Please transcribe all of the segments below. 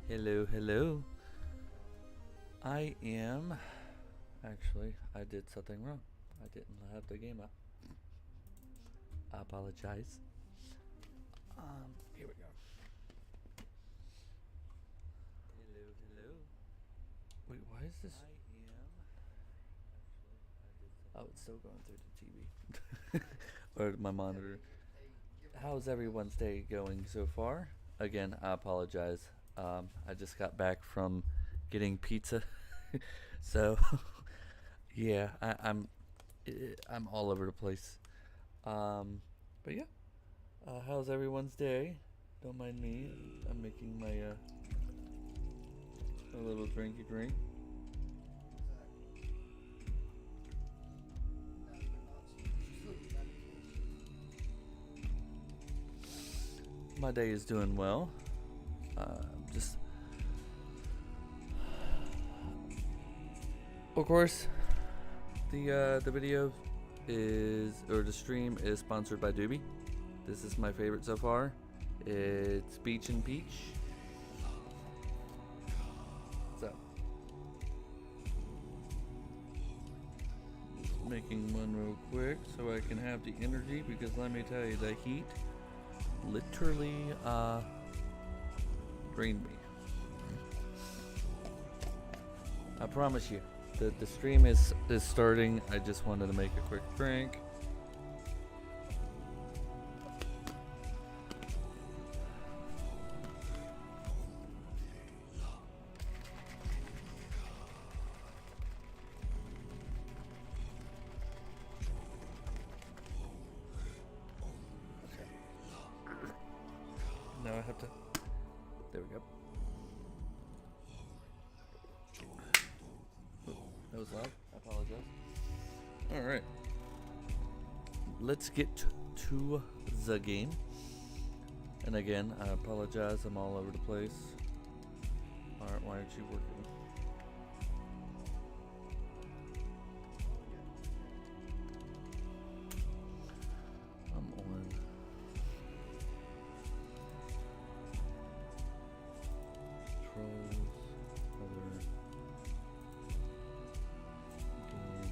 Hello, hello. I am. Actually, I did something wrong. I didn't have the game up. I apologize. Here we go. Hello, hello. Wait, why is this? Oh, it's still going through the TV. Or my monitor. How's everyone's day going so far? Again, I apologize. I just got back from getting pizza. So, yeah, I'm all over the place. But yeah, how's everyone's day? Don't mind me. I'm making my a little drinky drink. My day is doing well. Just, of course, the video is or the stream is sponsored by DUBBY. This is my favorite so far. It's Beach and Peach. So, making one real quick so I can have the energy, because let me tell you, the heat literally drained me. I promise you, the stream is starting. I just wanted to make a quick drink. Now I have to. There we go. That was loud. I apologize. Alright. Let's get to the game. And again, I apologize. I'm all over the place. Alright, why aren't you working? I'm on. Controls. Other. Game.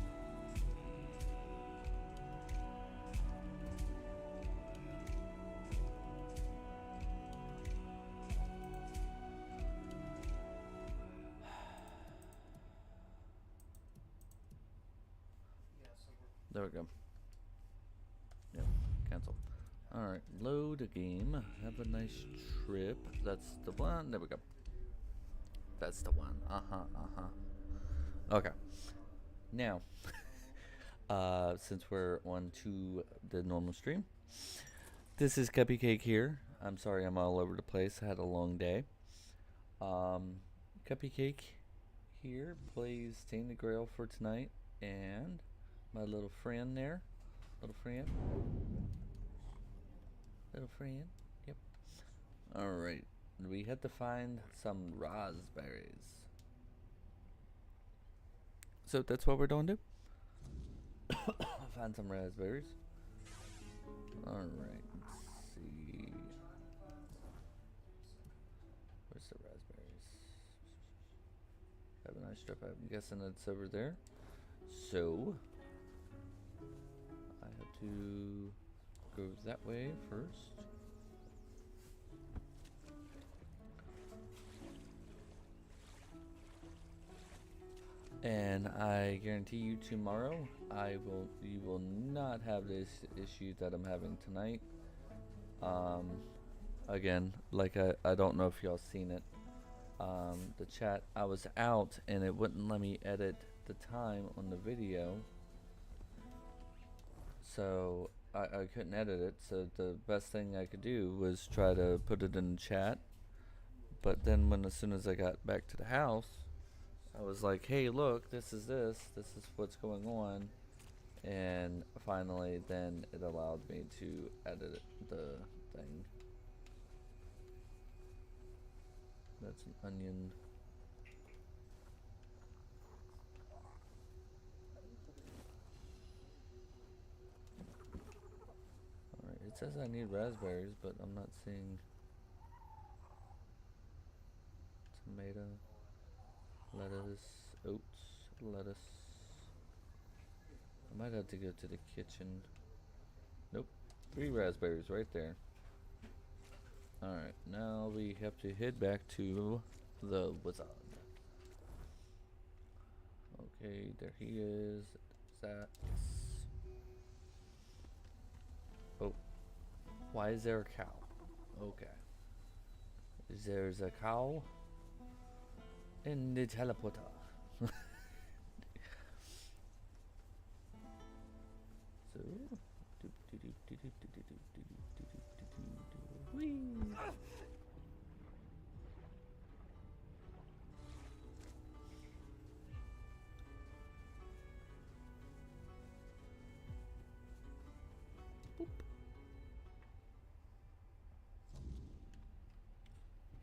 There we go. Yep, cancel. Alright, load a game. Have a nice trip. That's the one. There we go. That's the one. Okay. Now, since we're on to the normal stream, this is Cuppycake here. I'm sorry I'm all over the place. I had a long day. Cuppycake here plays Tainted Grail for tonight, and my little friend there. Little friend. Little friend. Yep. Alright. We had to find some raspberries. So that's what we're going to do. Find some raspberries. Alright. Let's see. Where's the raspberries? Have a nice trip. I'm guessing it's over there. So I have to go that way first. And I guarantee you tomorrow you will not have this issue that I'm having tonight. Again, like I don't know if y'all seen it. The chat, I was out and it wouldn't let me edit the time on the video. So I couldn't edit it, so the best thing I could do was try to put it in the chat. But then as soon as I got back to the house, I was like, hey, look, this is what's going on. And finally, then it allowed me to edit the thing. That's an onion. Alright, it says I need raspberries, but I'm not seeing. tomato, lettuce, oats, lettuce. I might have to go to the kitchen. Nope. 3 raspberries right there. Alright, now we have to head back to the wizard. Okay, there he is. That's... Oh. Why is there a cow? Okay. There's a cow in the teleporter. So... Whee! Boop.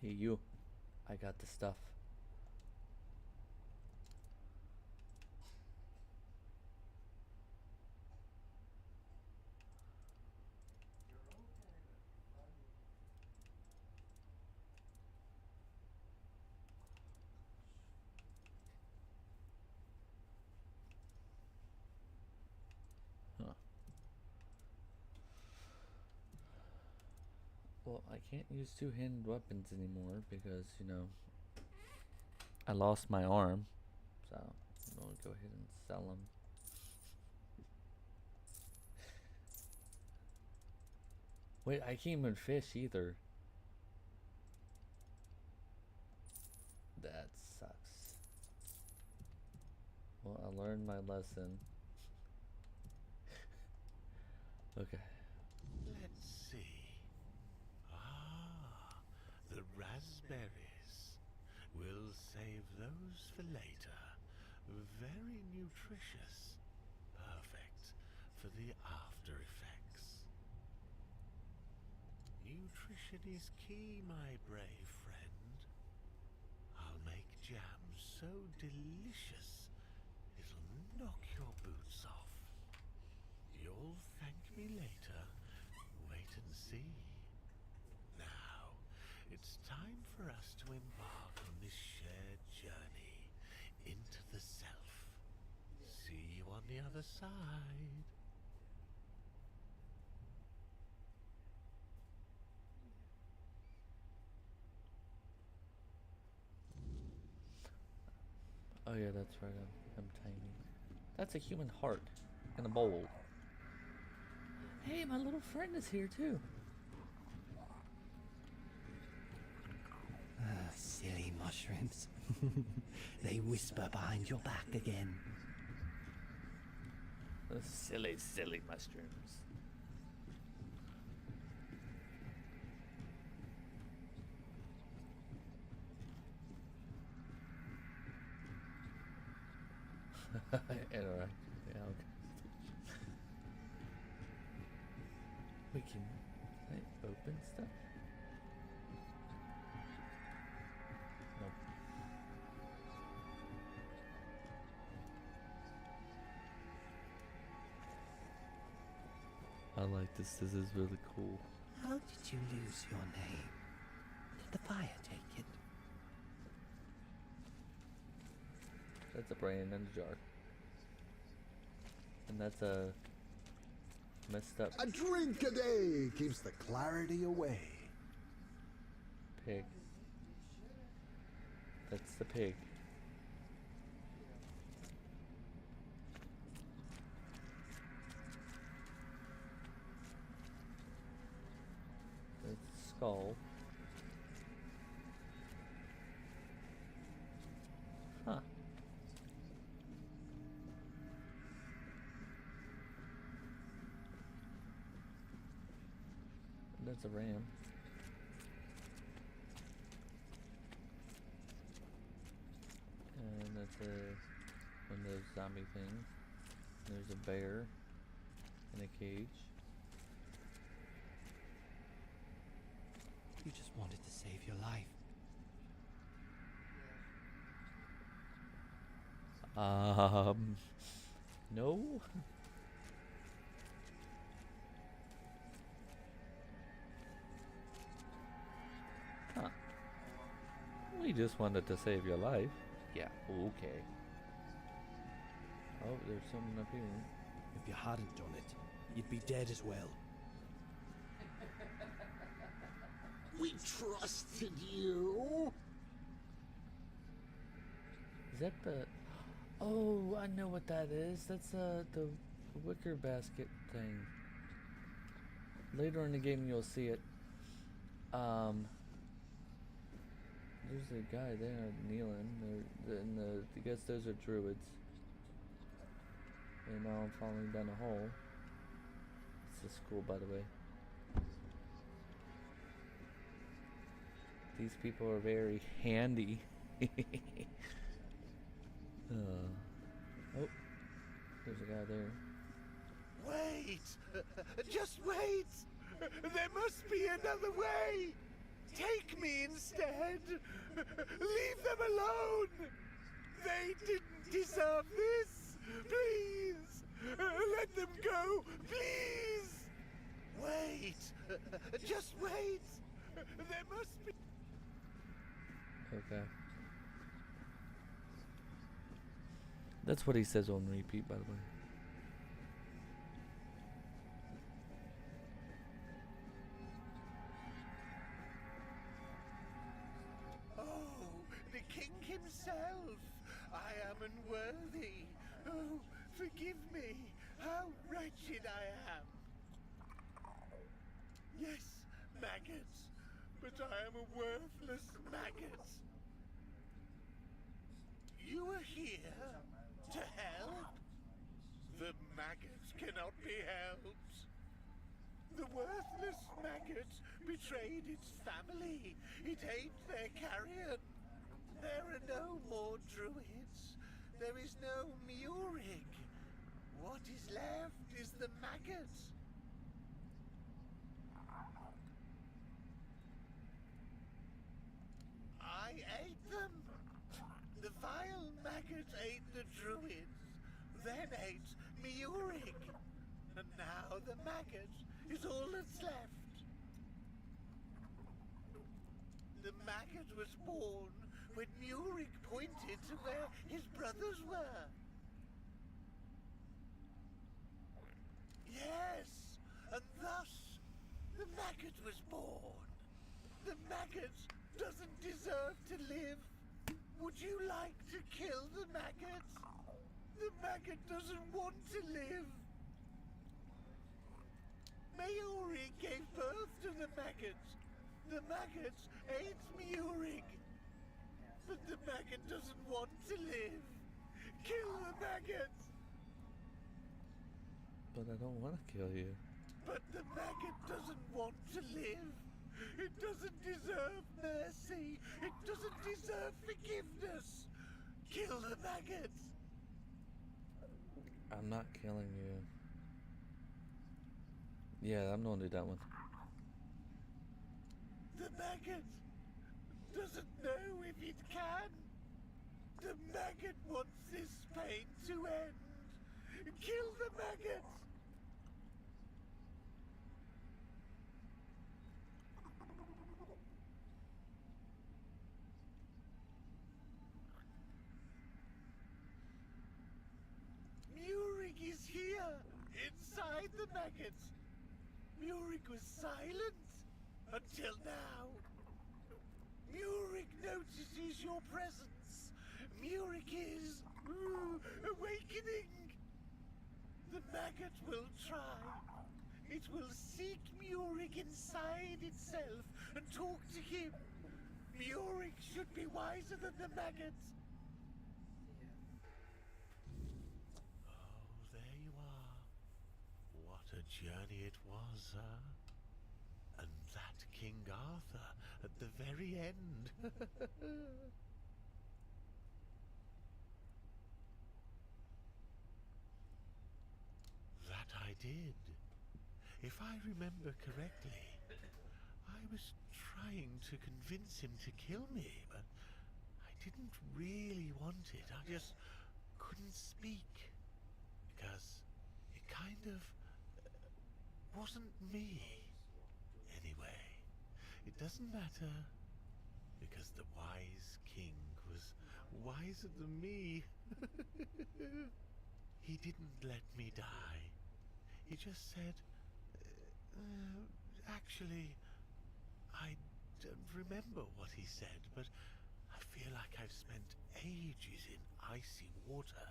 Hey you, I got the stuff. Huh. Well, I can't use two-handed weapons anymore because, you know, I lost my arm. So, I'm going to go ahead and sell them. Wait, I can't even fish either. That sucks. Well, I learned my lesson. Okay. Let's see. Ah, the raspberries. We'll save those for later. Very nutritious. Perfect for the after effects. Nutrition is key, my brave friend. I'll make jam so delicious it'll knock your boots off. You'll thank me later. Wait and see. Now, it's time for us to embark on this shared journey into the self. See you on the other side. Oh yeah, that's right. I'm tiny. That's a human heart in a bowl. Hey, my little friend is here too. Silly mushrooms. They whisper behind your back again. Those silly, silly mushrooms. Interact. Yeah, okay. Wait, can I open stuff? Nope. I like this. This is really cool. How did you lose your name? Did the fire take it? That's a brain in a jar. And that's a messed up A drink a day keeps the clarity away. pig. That's the pig. That's the skull. Huh. That's a ram. And that's one of those zombie things. There's a bear in a cage. You just wanted to save your life. No. Huh. He just wanted to save your life. Yeah, okay. Oh, there's someone up here. If you hadn't done it, you'd be dead as well. We trusted you. Is that the... Oh, I know what that is. That's the wicker basket thing. Later in the game you'll see it. There's a guy there kneeling. I guess those are druids. And now I'm falling down a hole. This is cool, by the way. These people are very handy. Oh, there's a guy there. Wait! Just wait! There must be another way! Take me instead! Leave them alone! They didn't deserve this! Please! Let them go! Please! Wait! Just wait! There must be... Okay. That's what he says on repeat, by the way. Oh, the king himself! I am unworthy! Oh, forgive me! How wretched I am! Yes, maggots! But I am a worthless maggot! You are here to help? The maggots cannot be helped! The worthless maggot betrayed its family. It ate their carrion. There are no more druids. There is no Murig. What is left is the maggot. I ate them. The vile maggot ate the druids, then ate Murig. And now the maggot is all that's left. The maggot was born when Murig pointed to where his brothers were. Yes, and thus the maggot was born. The maggot doesn't deserve to live. Would you like to kill the maggot? The maggot doesn't want to live. Murig gave birth to the maggot. The maggot ate Murig. But the maggot doesn't want to live. Kill the maggot. But I don't want to kill you. But the maggot doesn't want to live. It doesn't deserve mercy. It doesn't deserve forgiveness. Kill the maggot. I'm not killing you. Yeah, I'm gonna do that one. The maggot doesn't know if it can. The maggot wants this pain to end. Kill the maggot. Murig is here, inside the maggot. Murig was silent until now. Murig notices your presence. Murig is awakening. The maggot will try. It will seek Murig inside itself and talk to him. Murig should be wiser than the maggot. Oh, there you are. What a journey it was, huh? And that King Arthur at the very end. That I did. If I remember correctly, I was trying to convince him to kill me, but I didn't really want it. I just couldn't speak because it kind of wasn't me. Anyway, it doesn't matter. because the wise king was wiser than me. He didn't let me die. He just said, actually, I don't remember what he said, but I feel like I've spent ages in icy water,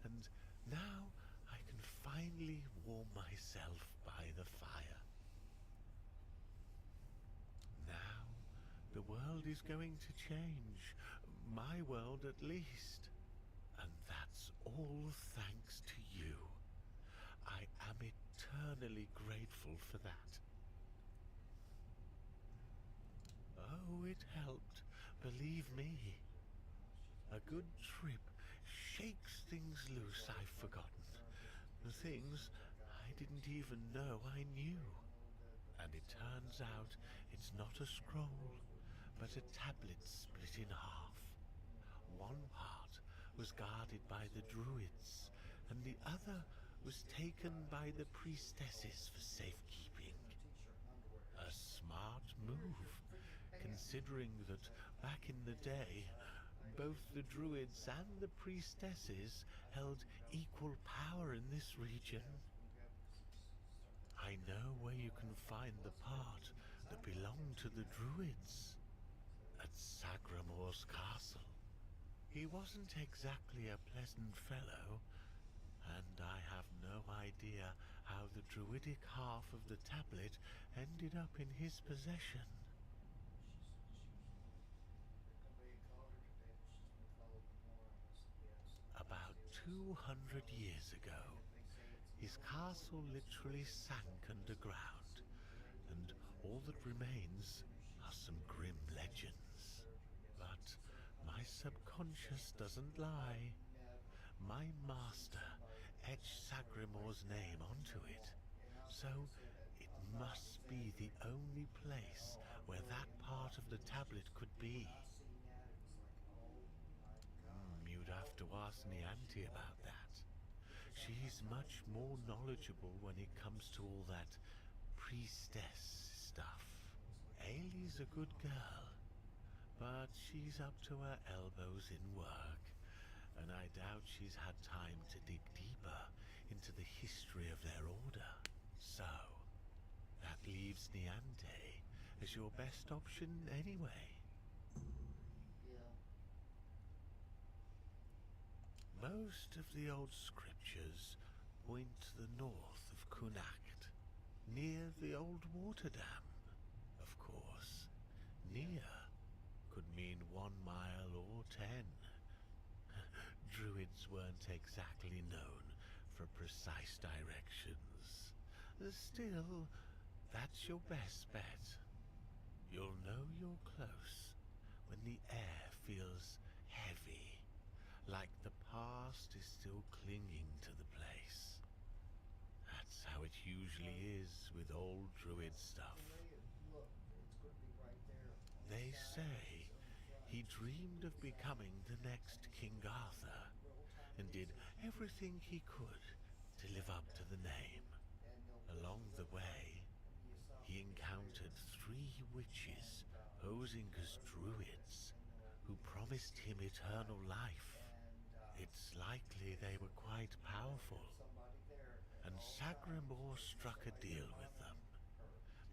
and now I can finally warm myself by the fire. Now, the world is going to change. My world, at least. And that's all thanks to you. I am eternally grateful for that. Oh, it helped. Believe me. A good trip shakes things loose I've forgotten. The things I didn't even know I knew. And it turns out it's not a scroll, but a tablet split in half. One part was guarded by the druids, and the other was taken by the priestesses for safekeeping. A smart move, considering that back in the day, both the druids and the priestesses held equal power in this region. I know where you can find the part that belonged to the druids, at Sagramor's castle. He wasn't exactly a pleasant fellow, and I have no idea how the druidic half of the tablet ended up in his possession. About 200 years ago, his castle literally sank underground, and all that remains are some grim legends. But my subconscious doesn't lie. My master etched Sagramor's name onto it, so it must be the only place where that part of the tablet could be. You'd have to ask Nianti about that. She's much more knowledgeable when it comes to all that priestess stuff. Ailey's a good girl, but she's up to her elbows in work, and I doubt she's had time to dig deeper into the history of their order. So, that leaves Niante as your best option anyway. Most of the old scriptures point to the north of Kunacht, near the old water dam, of course. Near could mean 1 mile or 10. Druids weren't exactly known for precise directions. Still, that's your best bet. You'll know you're close when the air feels heavy, like the past is still clinging to the place. That's how it usually is with old druid stuff. They say he dreamed of becoming the next King Arthur, and did everything he could to live up to the name. Along the way, he encountered 3 witches posing as druids who promised him eternal life. It's likely they were quite powerful, and Sagramor struck a deal with them,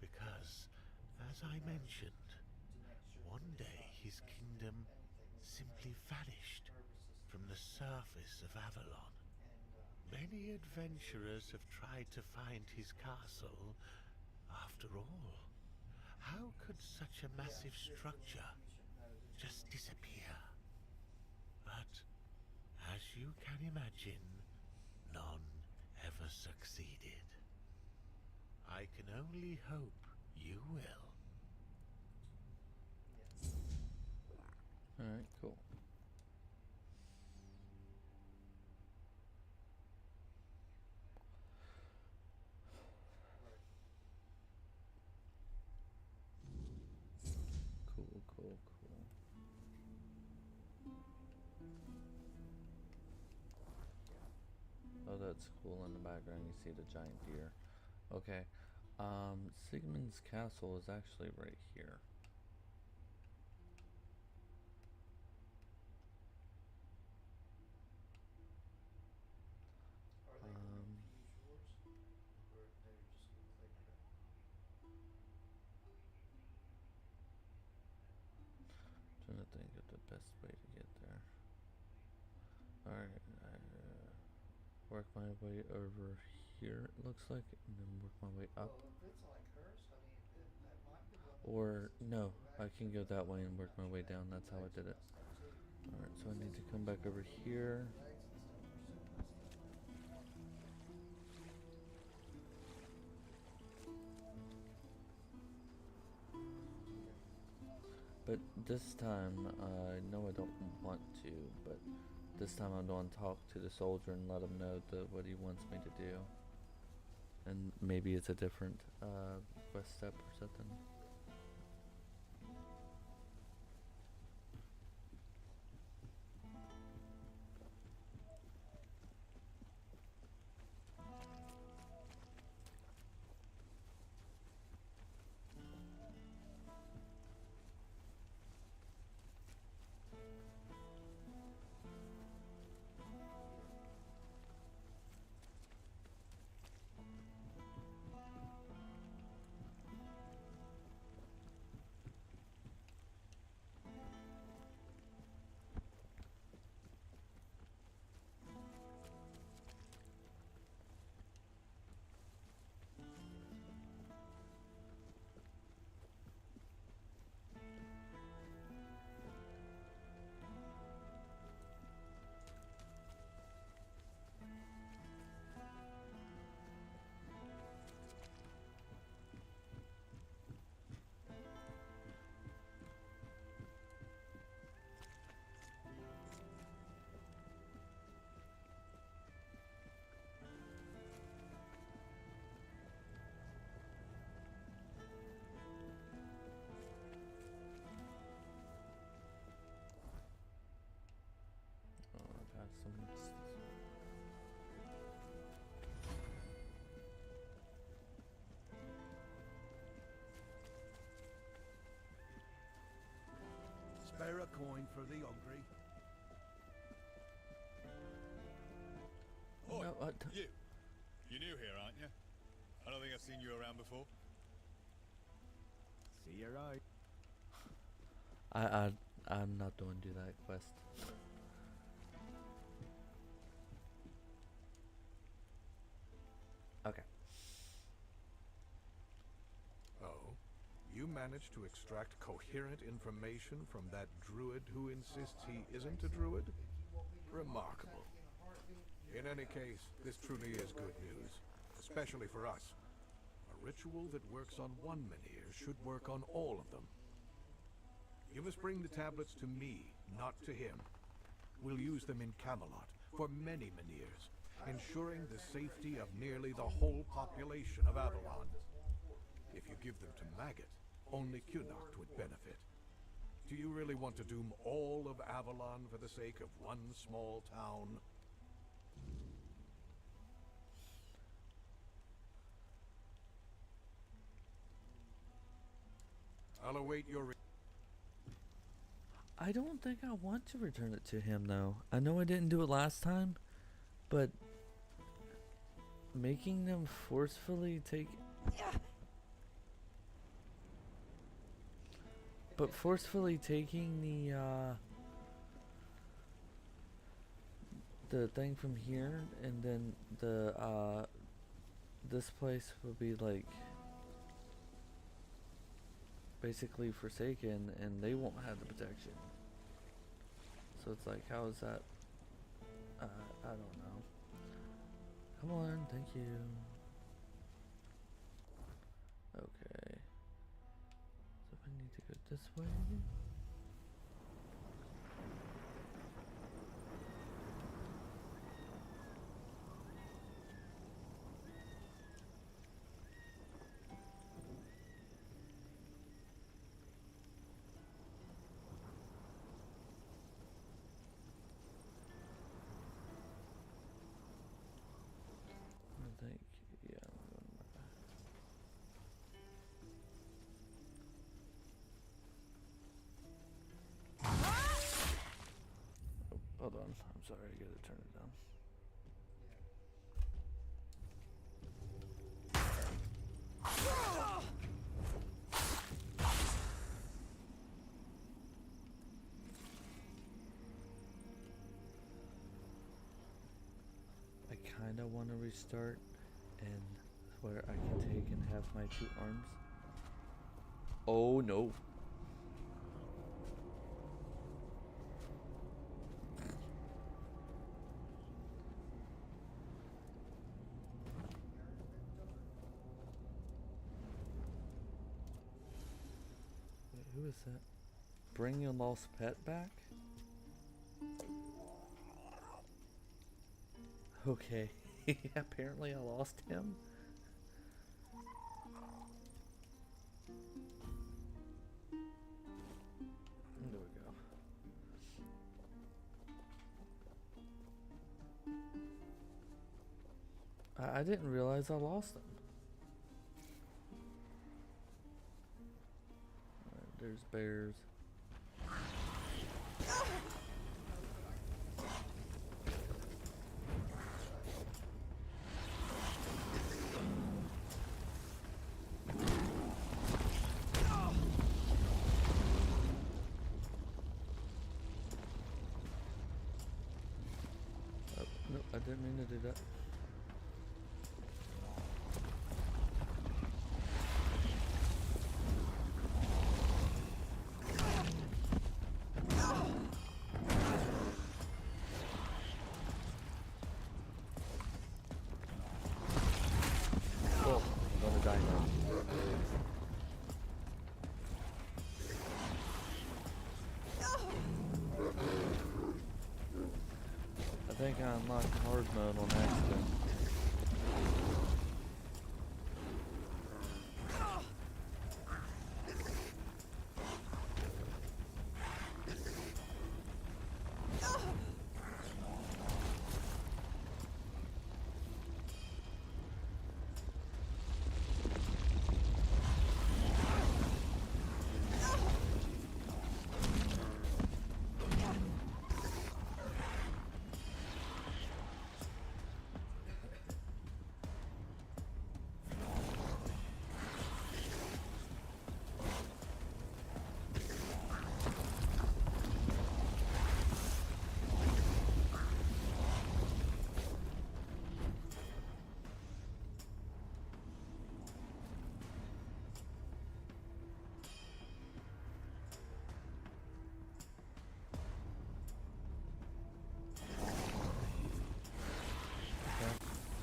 because, as I mentioned, one day his kingdom simply vanished from the surface of Avalon. Many adventurers have tried to find his castle. After all, how could such a massive structure just disappear? But, as you can imagine, none ever succeeded. I can only hope you will. Alright, cool. Cool. Oh, that's cool. In the background you see the giant deer. Okay. Sigmund's castle is actually right here. work my way over here, it looks like, and then work my way up. Or, no, I can go that way and work my way down. That's how I did it. Alright, so I need to come back over here. But this time, I know I don't want to, but this time I'm going to talk to the soldier and let him know what he wants me to do. And maybe it's a different quest step or something. Spare a coin for the hungry. Oi, No, you. You're new here, aren't you? I don't think I've seen you around before. See you right. I'm not going to do that quest. Okay. Oh, you managed to extract coherent information from that druid who insists he isn't a druid? Remarkable. In any case, this truly is good news, especially for us. A ritual that works on one menhir should work on all of them. You must bring the tablets to me, not to him. We'll use them in Camelot for many menhirs, ensuring the safety of nearly the whole population of Avalon. If you give them to Maggot, only Cunard would benefit. Do you really want to doom all of Avalon for the sake of one small town? I'll await your I don't think I want to return it to him though. I know I didn't do it last time, but making them forcefully take forcefully taking the thing from here, and then this place will be like basically forsaken, and they won't have the protection. So it's like, how is that? I don't know. Come on, thank you. Okay. So I need to go this way. I think, yeah, I'm going back. Oh, hold on. I'm sorry, I gotta turn it down. I kind of want to restart and where I can take and have my 2 arms. Oh no. Wait, who is that? Bring your lost pet back? Okay. Apparently I lost him. There we go. I didn't realize I lost him. Alright, there's bears. No, I didn't mean to do that. Oh, I'm gonna die now. I think I unlocked hard mode on accident.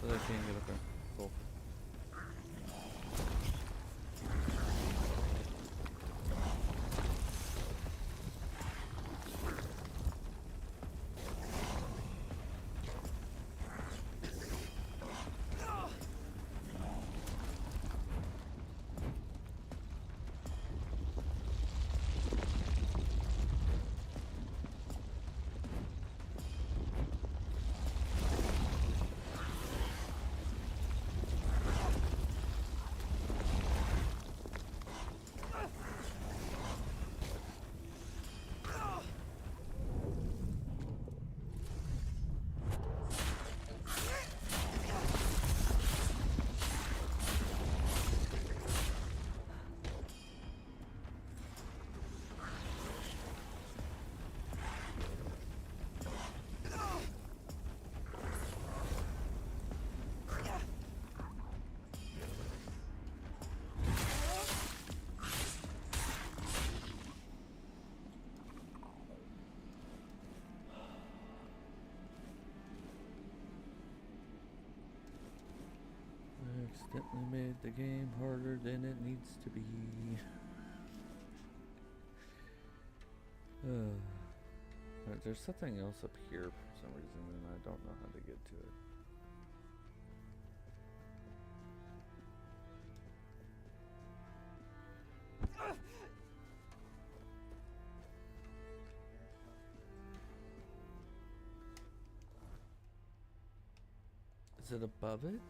So they can't get up there. Cool. I accidentally made the game harder than it needs to be. Alright, there's something else up here for some reason, and I don't know how to get to it. Is it above it?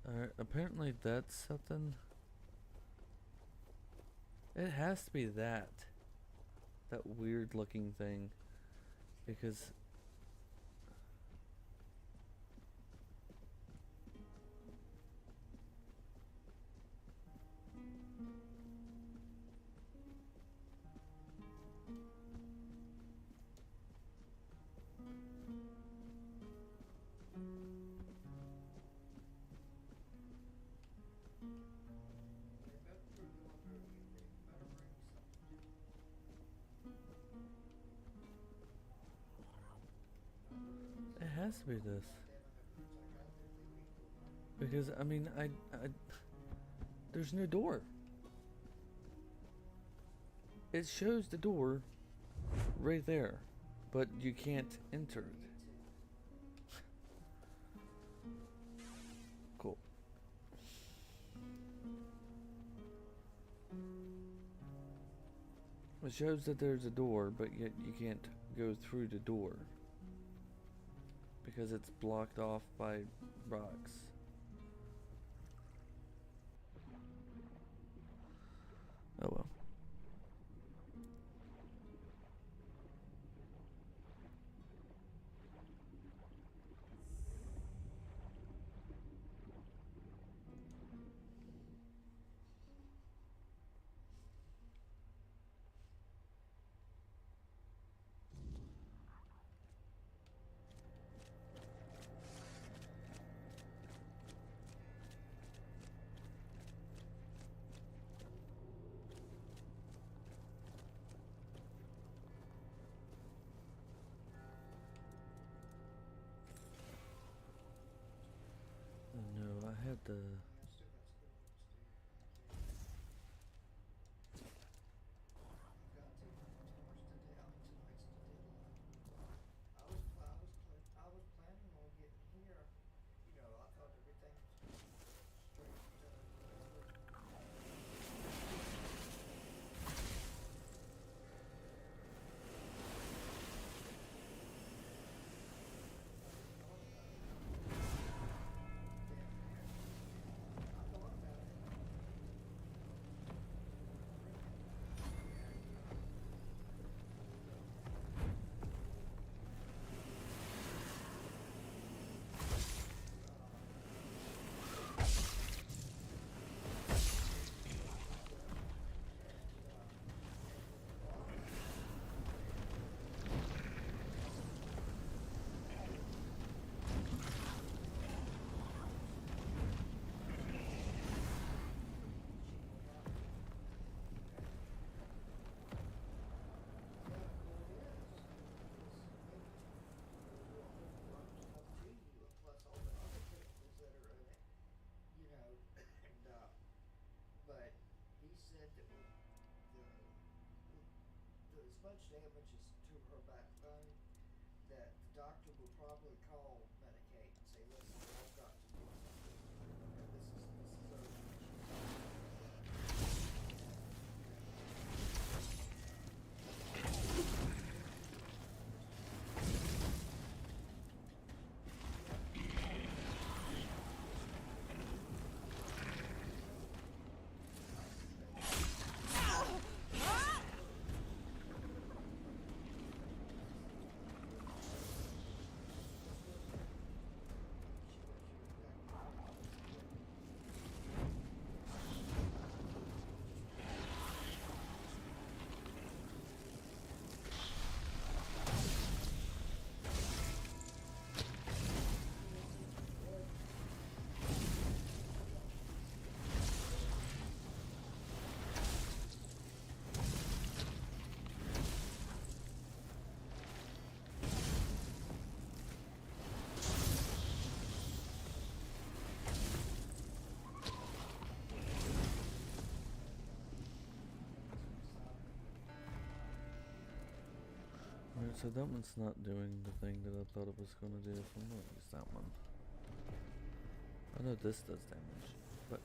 Alright, apparently that's something. It has to be that. That weird looking thing. Because has to be this. Because, I mean, there's no door. It shows the door right there, but you can't enter it. Cool. It shows that there's a door, but yet you can't go through the door because it's blocked off by rocks. Oh well. No, I had the. Alright, so that one's not doing the thing that I thought it was going to do. So I'm going to use that one. I know this does damage, but.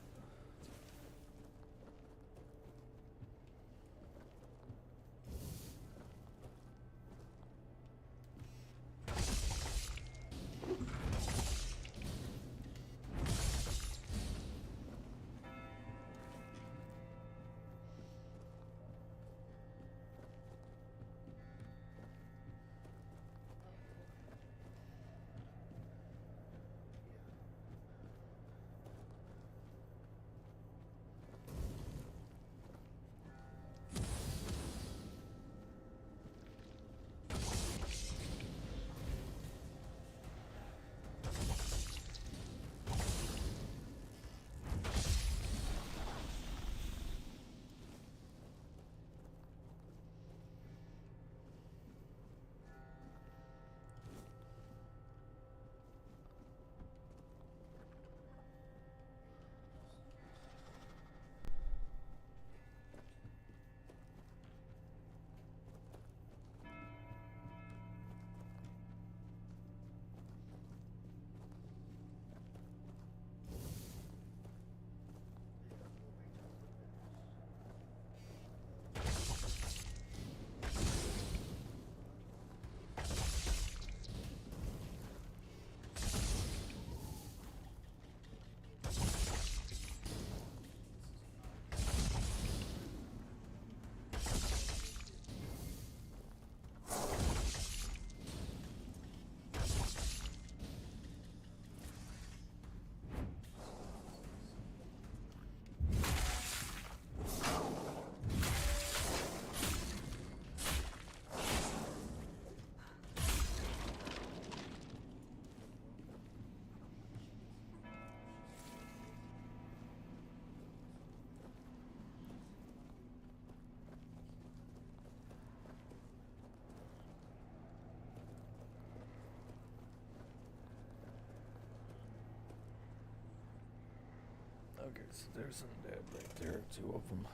Okay, so there's undead right there, 2 of them.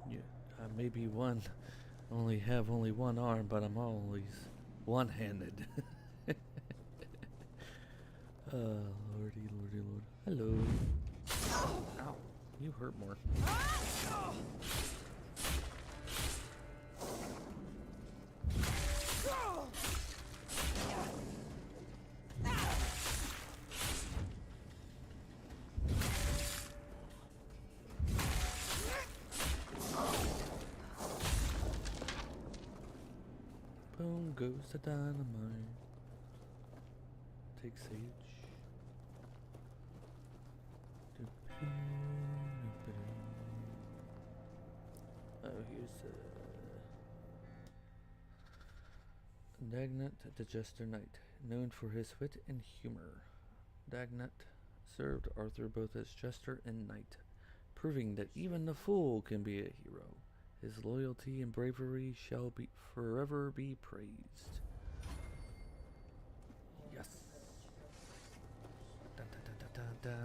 Yeah, maybe have only one arm, but I'm always one-handed. Lordy, lordy, lord. Hello. Ow, you hurt more. Boom goes the dynamite. Take sage. Oh, here's Dagnut the Jester Knight, known for his wit and humor. Dagnut served Arthur both as jester and knight, proving that even the fool can be a hero. His loyalty and bravery shall be forever be praised. Yes. Da, da, da, da, da, da.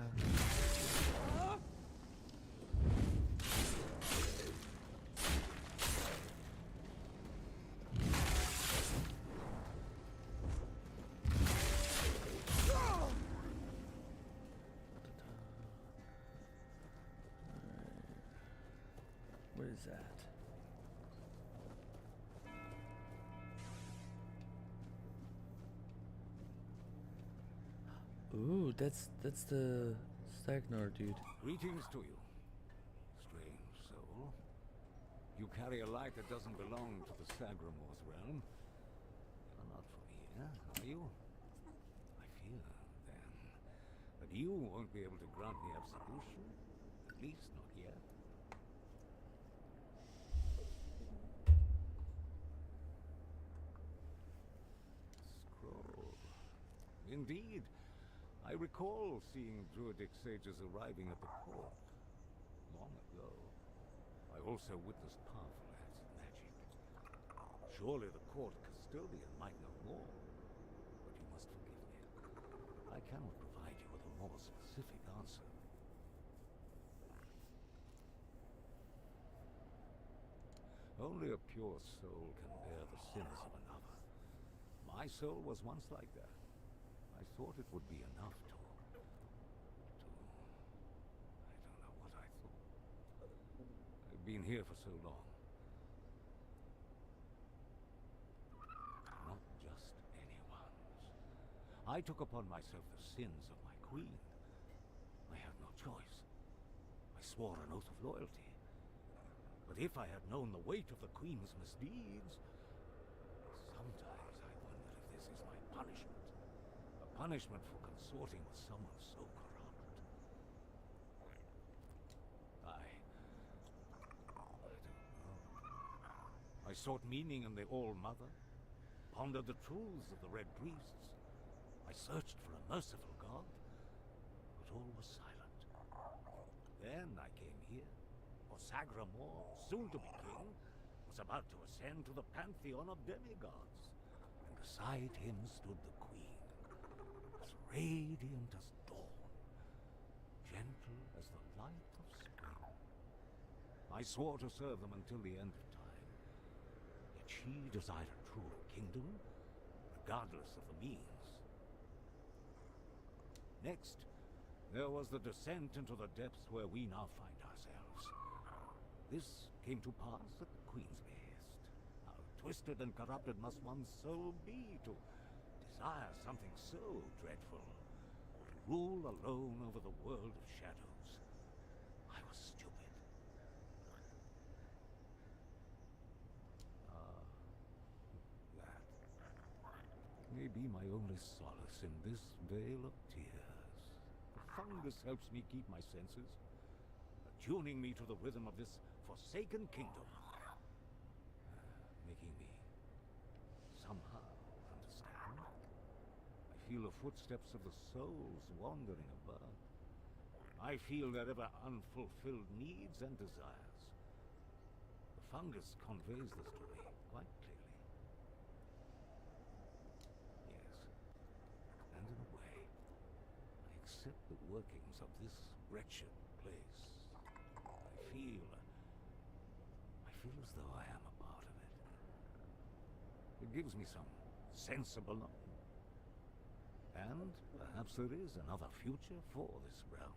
What is that? Ooh, that's the Stagnar dude. Greetings to you, strange soul. You carry a light that doesn't belong to the Sagramor's realm. You're not from here, are you? I fear, then, that you won't be able to grant me absolution. At least not yet. Scroll. Indeed. I recall seeing druidic sages arriving at the court long ago. I also witnessed powerful acts of magic. Surely the court custodian might know more, but you must forgive me. I cannot provide you with a more specific answer. Only a pure soul can bear the sins of another. My soul was once like that. I thought it would be enough to I don't know what I thought. I've been here for so long. Not just anyone's. I took upon myself the sins of my queen. I had no choice. I swore an oath of loyalty. But if I had known the weight of the queen's misdeeds, sometimes I wondered if this is my punishment. Punishment for consorting with someone so corrupt. I don't know. I sought meaning in the All-Mother, pondered the truths of the Red Priests. I searched for a merciful God, but all was silent. Then I came here, for Sagramor, soon to be king, was about to ascend to the pantheon of demigods, and beside him stood the queen. Radiant as dawn, gentle as the light of spring. I swore to serve them until the end of time. Yet she desired a truer kingdom, regardless of the means. Next, there was the descent into the depths where we now find ourselves. This came to pass at the Queen's behest. How twisted and corrupted must one's soul be to desire something so dreadful, to rule alone over the world of shadows. I was stupid. be my only solace in this vale of tears. The fungus helps me keep my senses, attuning me to the rhythm of this forsaken kingdom, making me somehow understand. I feel the footsteps of the souls wandering above. I feel their ever unfulfilled needs and desires. The fungus conveys this to me quite clearly. Yes, and in a way, I accept the workings of this wretched place. I feel as though I am a part of it. It gives me some sense of belonging. And perhaps there is another future for this realm.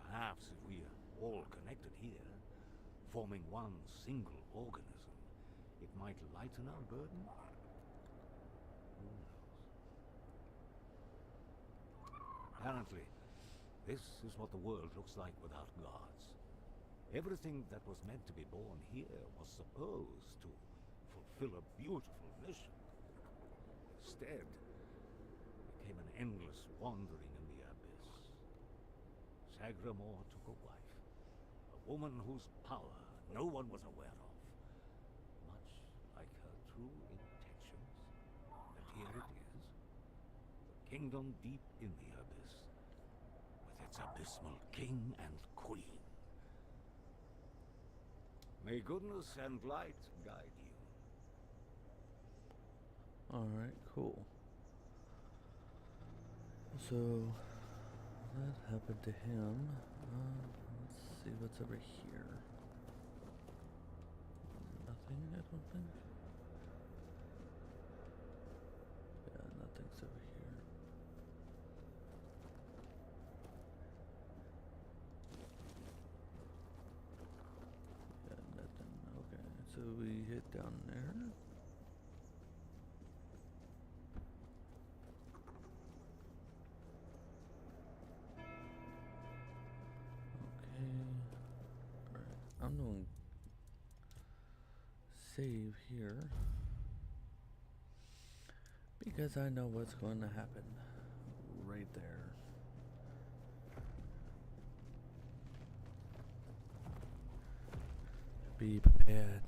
Perhaps if we are all connected here, forming one single organism, it might lighten our burden. Who knows? Apparently, this is what the world looks like without gods. Everything that was meant to be born here was supposed to fulfill a beautiful mission. Instead, it became an endless wandering in the abyss. Sagramore took a wife, a woman whose power no one was aware of, much like her true intentions. And here it is, the kingdom deep in the abyss, with its abysmal king and queen. May goodness and light guide you. Alright, cool. So, that happened to him. Let's see what's over here. Nothing, I don't think. Yeah, nothing's over here. Yeah, nothing. Okay, so we hit down there. I'm doing save here because I know what's going to happen right there. Be prepared.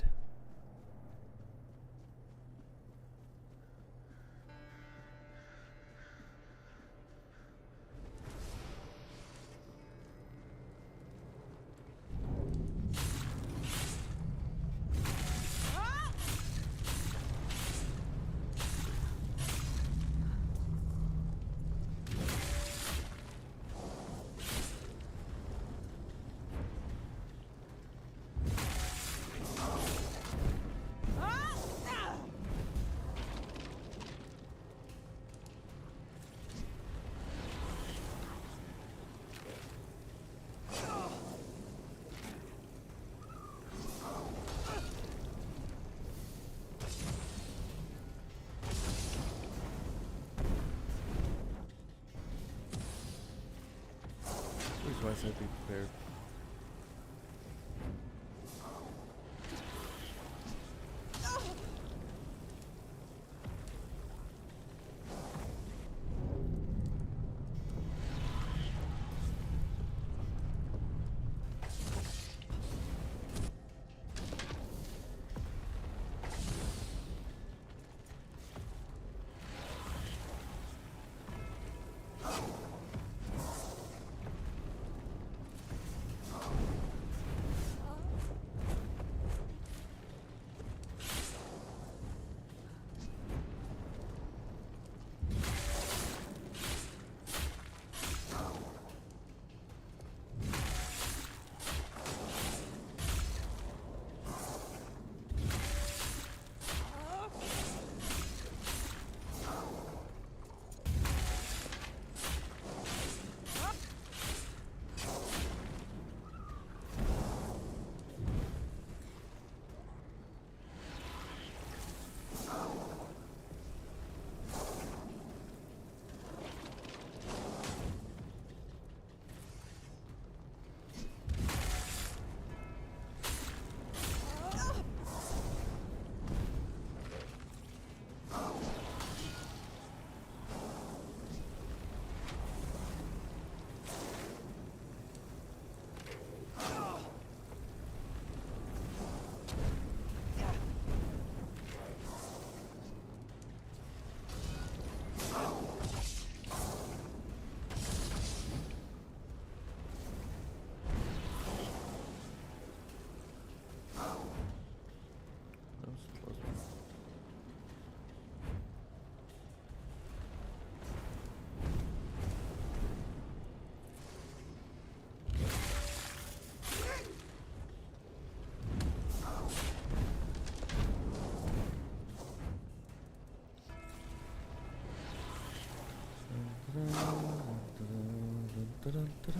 Why should I be prepared? Dun, dun, dun.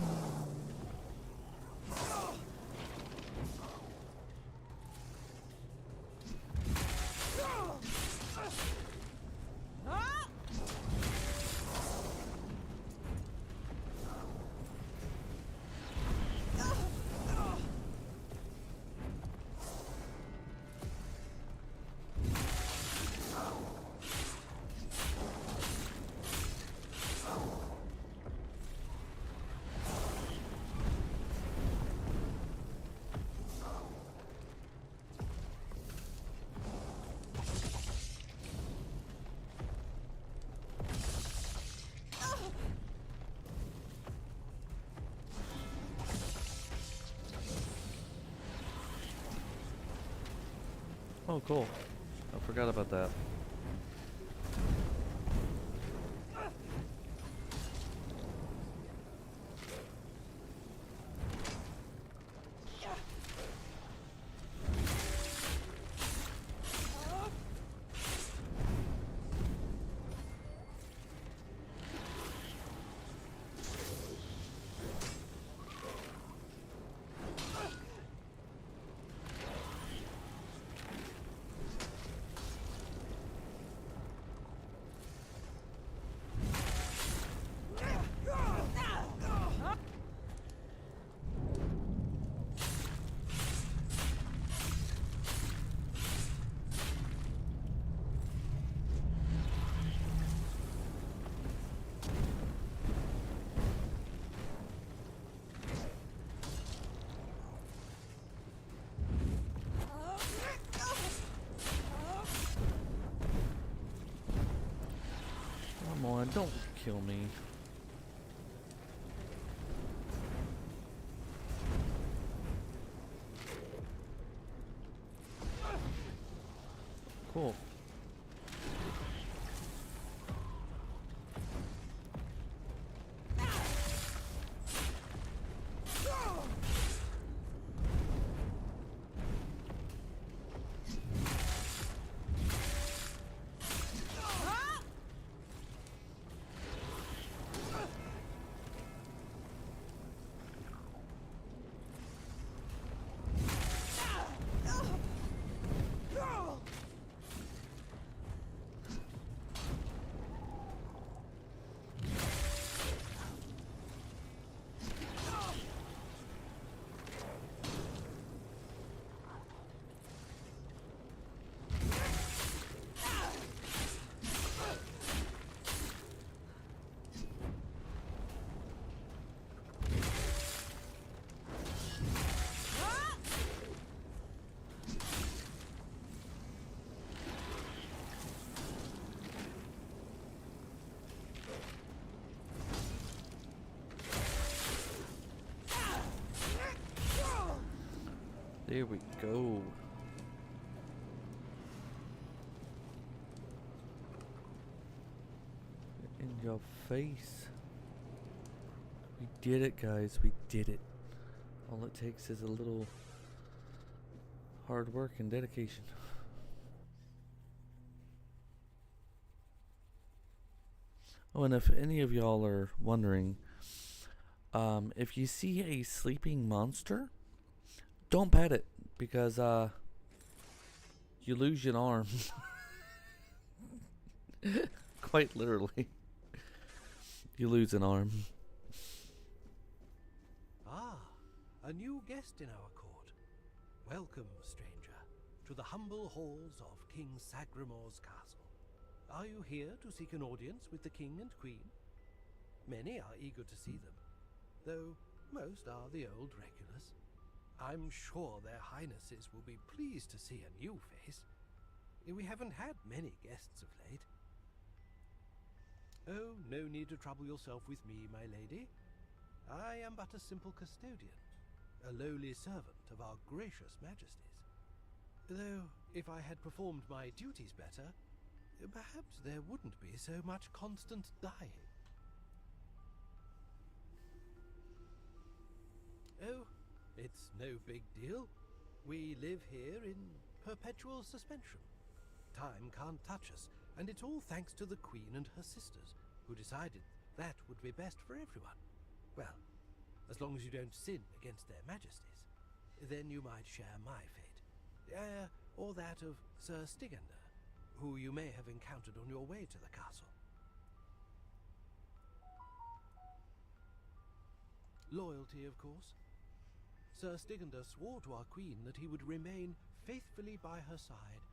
Oh, cool. I forgot about that. Come on, don't kill me. Cool. There we go. In your face. We did it, guys. We did it. All it takes is a little hard work and dedication. Oh, and if any of y'all are wondering, if you see a sleeping monster, don't pet it, because you lose your arm. Quite literally. You lose an arm. Ah, a new guest in our court. Welcome, stranger, to the humble halls of King Sagremore's castle. Are you here to seek an audience with the king and queen? Many are eager to see them, though most are the old regulars. I'm sure their highnesses will be pleased to see a new face. We haven't had many guests of late. Oh, no need to trouble yourself with me, my lady. I am but a simple custodian, a lowly servant of our gracious majesties. Though, if I had performed my duties better, perhaps there wouldn't be so much constant dying. Oh, it's no big deal. We live here in perpetual suspension. Time can't touch us, and it's all thanks to the Queen and her sisters, who decided that would be best for everyone. Well, as long as you don't sin against their majesties, then you might share my fate. Or that of Sir Stigender, who you may have encountered on your way to the castle. Loyalty, of course. Sir Stigender swore to our queen that he would remain faithfully by her side,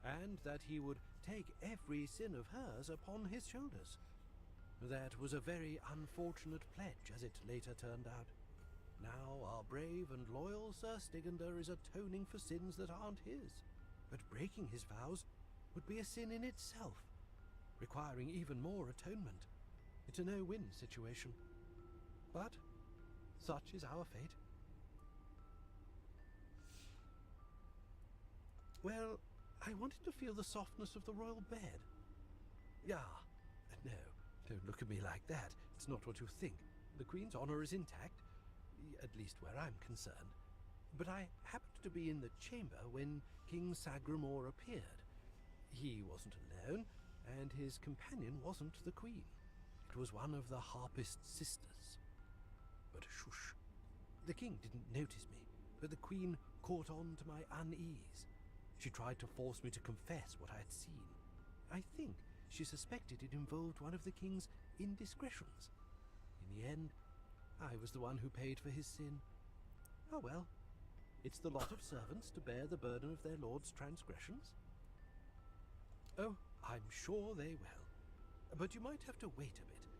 and that he would take every sin of hers upon his shoulders. That was a very unfortunate pledge, as it later turned out. Now our brave and loyal Sir Stigender is atoning for sins that aren't his. But breaking his vows would be a sin in itself, requiring even more atonement. It's a no-win situation. But such is our fate. Well, I wanted to feel the softness of the royal bed. No, don't look at me like that. It's not what you think. The Queen's honor is intact, at least where I'm concerned. But I happened to be in the chamber when King Sagramore appeared. He wasn't alone, and his companion wasn't the Queen. It was one of the Harpist sisters. But shush. The king didn't notice me, but the Queen caught on to my unease. She tried to force me to confess what I had seen. I think she suspected it involved one of the king's indiscretions. In the end, I was the one who paid for his sin. Oh well, it's the lot of servants to bear the burden of their lord's transgressions. Oh, I'm sure they will. But you might have to wait a bit.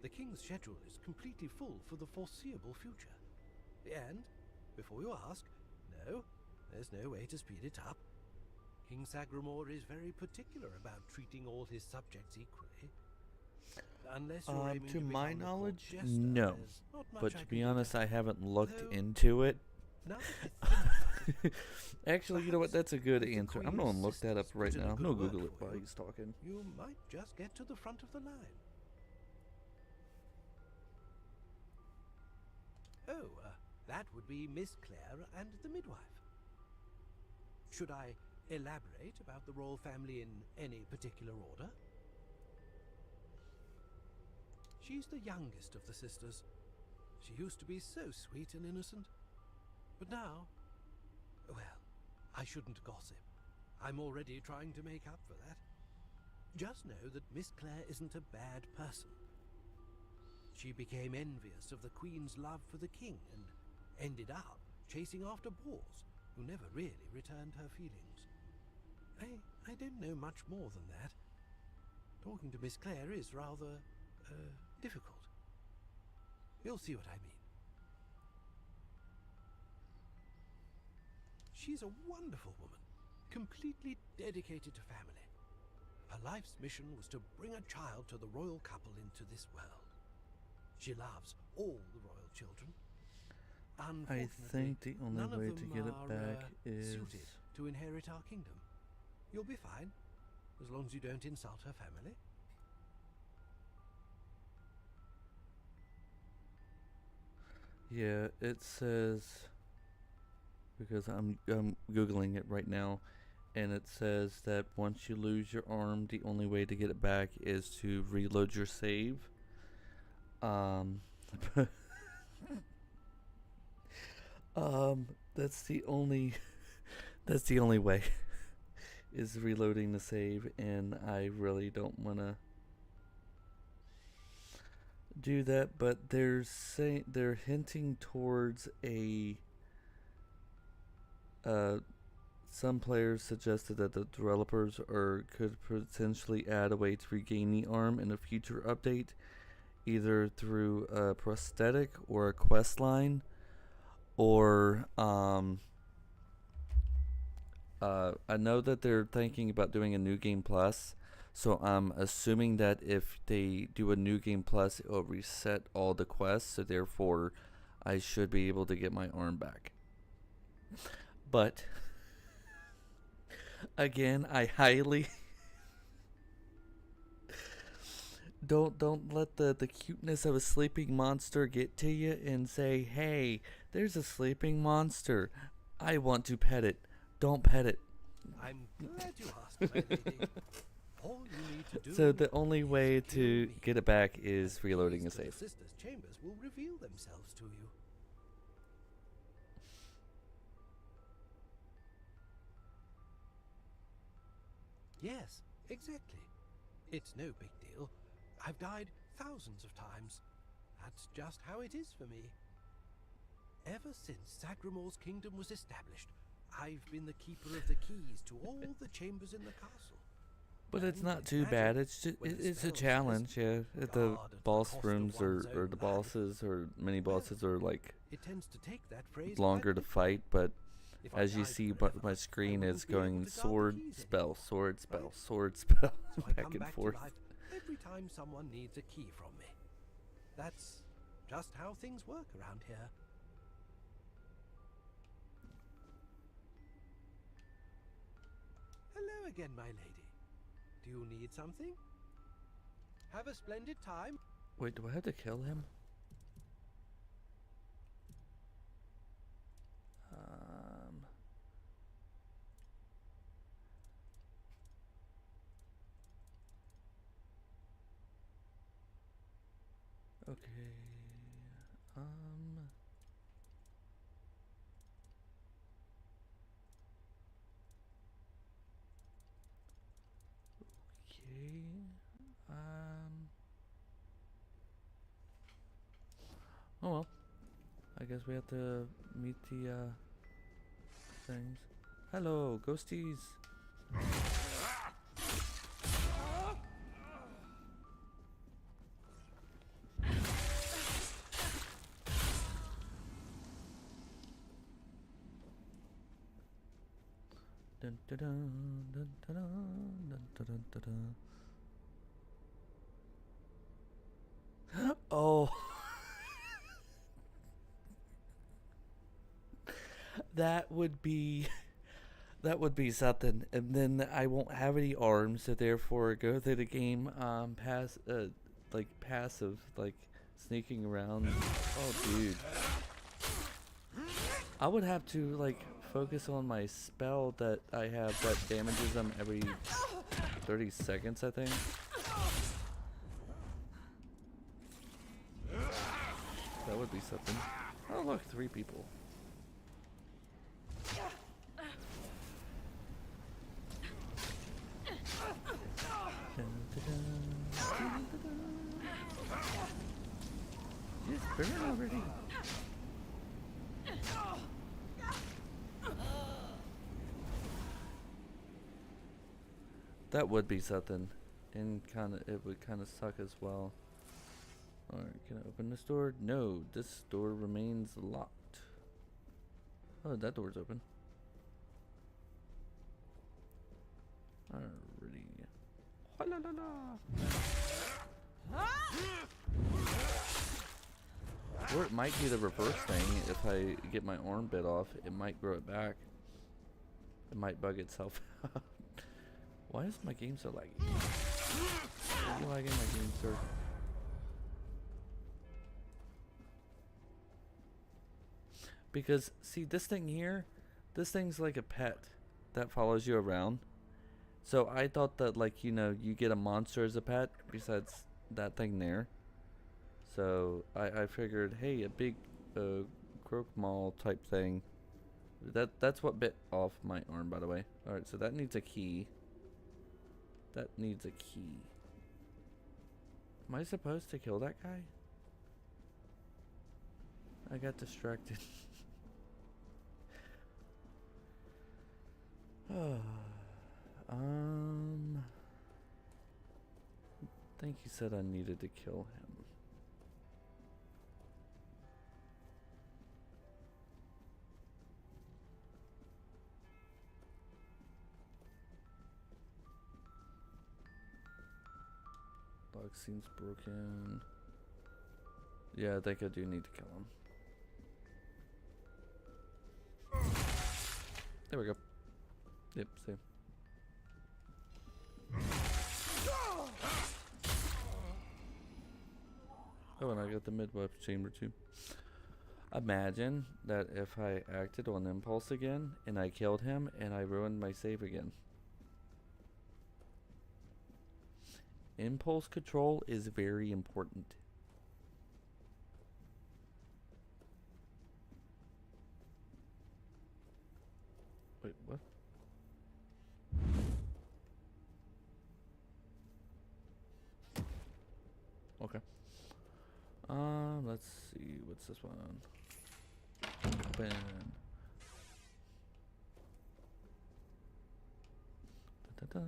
The king's schedule is completely full for the foreseeable future. And, before you ask, no, there's no way to speed it up. King Sagramore is very particular about treating all his subjects equally. Unless you're aiming to my become a court knowledge, jester, no. there's not much But I to can be do honest, there. I haven't looked Though, into it. now that I think about it, Actually, you know what? That's a good if the answer. I'm Queen's going to look that up sisters right put in a now. I'm good going to word Google it for while you, he's talking. you might just get to the front of the line. Oh, that would be Miss Clare and the midwife. Should I elaborate about the royal family in any particular order? She's the youngest of the sisters. She used to be so sweet and innocent. But now, well, I shouldn't gossip. I'm already trying to make up for that. Just know that Miss Clare isn't a bad person. She became envious of the Queen's love for the king and ended up chasing after boars who never really returned her feelings. I don't know much more than that. Talking to Miss Clare is rather, difficult. You'll see what I mean. She's a wonderful woman, completely dedicated to family. Her life's mission was to bring a child to the royal couple into this world. She loves all the royal children. I Unfortunately, think the only none of way them to get it are, back is... suited to inherit our kingdom. You'll be fine, as long as you don't insult her family. Yeah, it says... Because I'm Googling it right now. And it says that once you lose your arm, the only way to get it back is to reload your save. That's the only way is reloading the save, and I really don't want to do that, but they're hinting towards some players suggested that the developers could potentially add a way to regain the arm in a future update, either through a prosthetic or a quest line, or I know that they're thinking about doing a new game plus, so I'm assuming that if they do a new game plus, it will reset all the quests, so therefore I should be able to get my arm back. But again, I highly don't let the cuteness of a sleeping monster get to you and say, hey, there's a sleeping monster, I want to pet it. Don't pet it. I'm glad you asked, my lady. All you need to do. So the only way Kill to me. get it back is reloading a Keys to the save. sisters' chambers will reveal themselves to you. Yes, exactly. It's no big deal. I've died thousands of times. That's just how it is for me. Ever since Sagramor's kingdom was established, I've been the keeper of the keys to all the chambers in the castle. But it's And not it's too magic. bad. It's just, When the it's a spell says, challenge. Yeah, the "Guard at the boss cost of rooms one's or own the life." bosses or mini bosses are like It tends to take that phrase longer quite to fight. But If I as you died see, forever, my I screen wouldn't is be able going to guard the sword keys spell, anymore, sword spell, right? sword spell, So I back come and back forth. to life every time someone needs a key from me. That's just how things work around here. Hello again, my lady. Do you need something? Have a splendid time. Wait, do I have to kill him? Okay. Okay. Oh well. I guess we have to meet the things. Hello, ghosties. Dun, dun, dun, dun, dun, dun, dun, dun, dun, dun. Oh. That would be something, and then I won't have any arms, so therefore go through the game like passive, like sneaking around. Oh dude, I would have to like focus on my spell that I have that damages them every 30 seconds, I think. That would be something. Oh look, 3 people. Yes, burn already. That would be something, and it would kind of suck as well. Alright, can I open this door? No, this door remains locked. Oh, that door's open. Alrighty. Or it might be the reverse thing. If I get my arm bit off, it might grow it back. It might bug itself out. Why is my game so laggy? Why are you lagging my game, sir? Because, see, this thing here, this thing's like a pet that follows you around. So I thought that, like, you know, you get a monster as a pet besides that thing there. So I figured, hey, a big croque-mall type thing. That's what bit off my arm, by the way. Alright, so that needs a key. That needs a key. Am I supposed to kill that guy? I got distracted. I think he said I needed to kill him. Lock seems broken. Yeah, I think I do need to kill him. There we go. Yep, same. Oh, and I got the midwife chamber too. Imagine that if I acted on impulse again and I killed him and I ruined my save again. Impulse control is very important. Wait, what? Okay. Let's see. What's this one? Open. Da-da-da.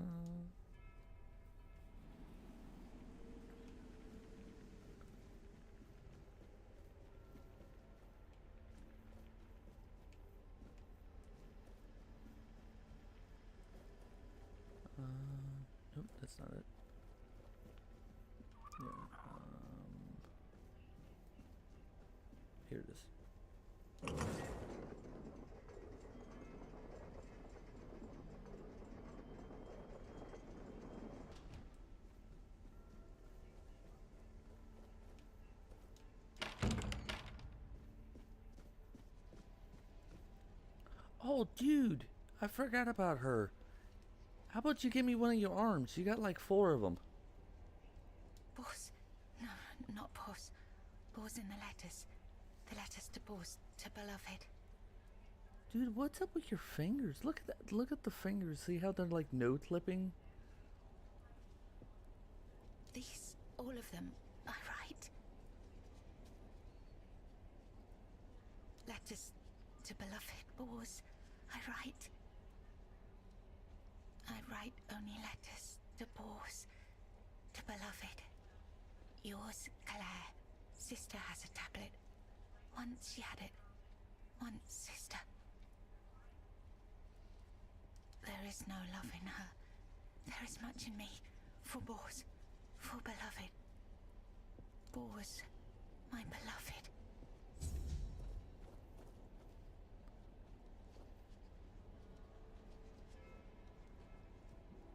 Nope, that's not it. Yeah, here it is. Oh, dude, I forgot about her. How about you give me one of your arms? You got like 4 of them. Boss. No, not boss. Boss in the letters. The letters to boss, to beloved. Dude, what's up with your fingers? Look at that. Look at the fingers. See how they're like no clipping? These, all of them, I write. Letters to beloved boss, I write. I write only letters to boss, to beloved. Yours, Claire. Sister has a tablet. Once she had it. Once, sister. There is no love in her. There is much in me. For boss. For beloved. Boss. My beloved.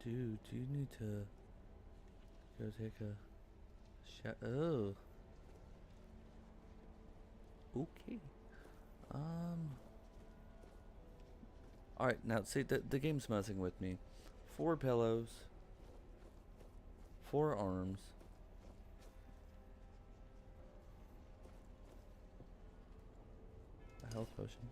Dude, do you need to go take a shot? Oh. Okay. Alright, now see, the game's messing with me. 4 pillows. 4 arms. A health potion.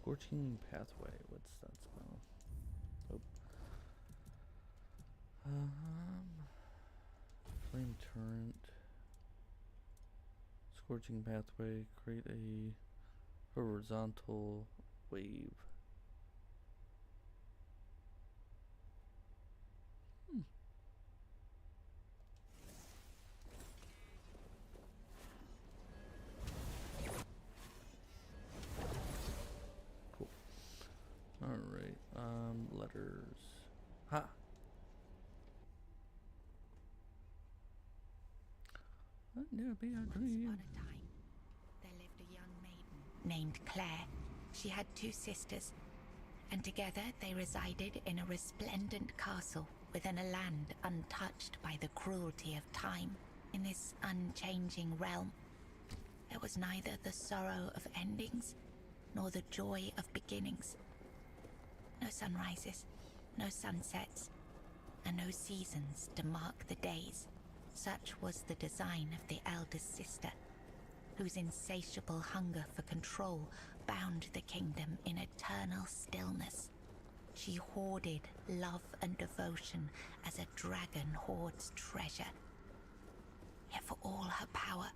Scorching pathway. What's that spell? Oh. Flame torrent. Scorching pathway. Create a horizontal wave. Alright, letters. Ha! Let there be a dream. Once upon a time, there lived a young maiden named Claire. She had 2 sisters, and together they resided in a resplendent castle within a land untouched by the cruelty of time. In this unchanging realm, there was neither the sorrow of endings nor the joy of beginnings. No sunrises, no sunsets, and no seasons to mark the days. Such was the design of the eldest sister, whose insatiable hunger for control bound the kingdom in eternal stillness. She hoarded love and devotion as a dragon hoards treasure. Yet for all her power,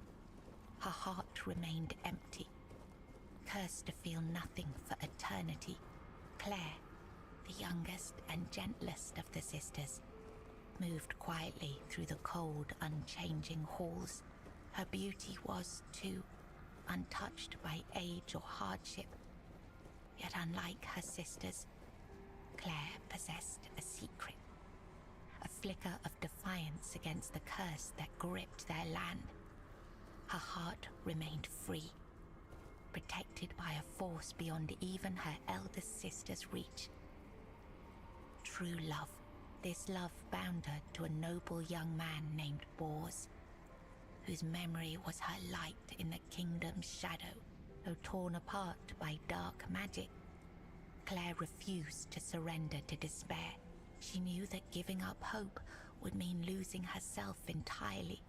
her heart remained empty, cursed to feel nothing for eternity. Claire, the youngest and gentlest of the sisters, moved quietly through the cold, unchanging halls. Her beauty was, too, untouched by age or hardship. Yet unlike her sisters, Claire possessed a secret, a flicker of defiance against the curse that gripped their land. Her heart remained free, protected by a force beyond even her eldest sister's reach. True love, This love bound her to a noble young man named Bors, whose memory was her light in the kingdom's shadow, though torn apart by dark magic. Claire refused to surrender to despair. She knew that giving up hope would mean losing herself entirely,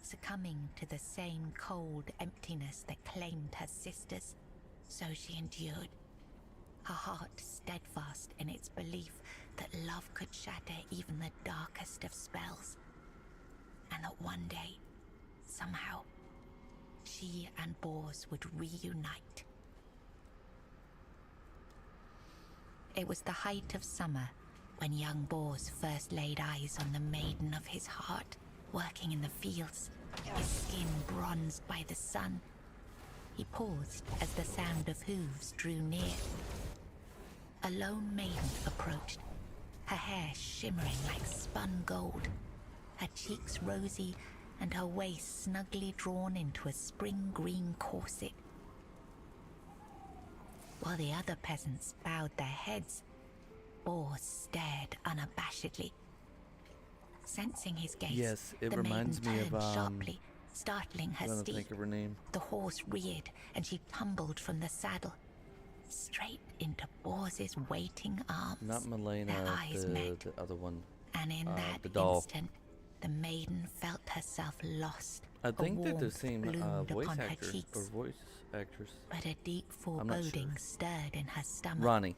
succumbing to the same cold emptiness that claimed her sisters. So she endured, her heart steadfast in its belief that love could shatter even the darkest of spells, and that one day, somehow, she and Bors would reunite. It was the height of summer when young Bors first laid eyes on the maiden of his heart, working in the fields, his skin bronzed by the sun. He paused as the sound of hooves drew near. A lone maiden approached, her hair shimmering like spun gold, her cheeks rosy and her waist snugly drawn into a spring green corset. While the other peasants bowed their heads, Bors stared unabashedly. Sensing his gaze, Yes, it the reminds maiden me of, turned sharply, startling her I don't steed. think of her name. The horse reared, and she tumbled from the saddle, straight into Bors's waiting arms. Not Milena, Their eyes met, the other one. and in the that doll. instant, the maiden felt herself lost. I think they're the warmth same bloomed voice upon her actor cheeks, or voice actress. but a deep I'm not foreboding sure. stirred in her stomach. Ronnie.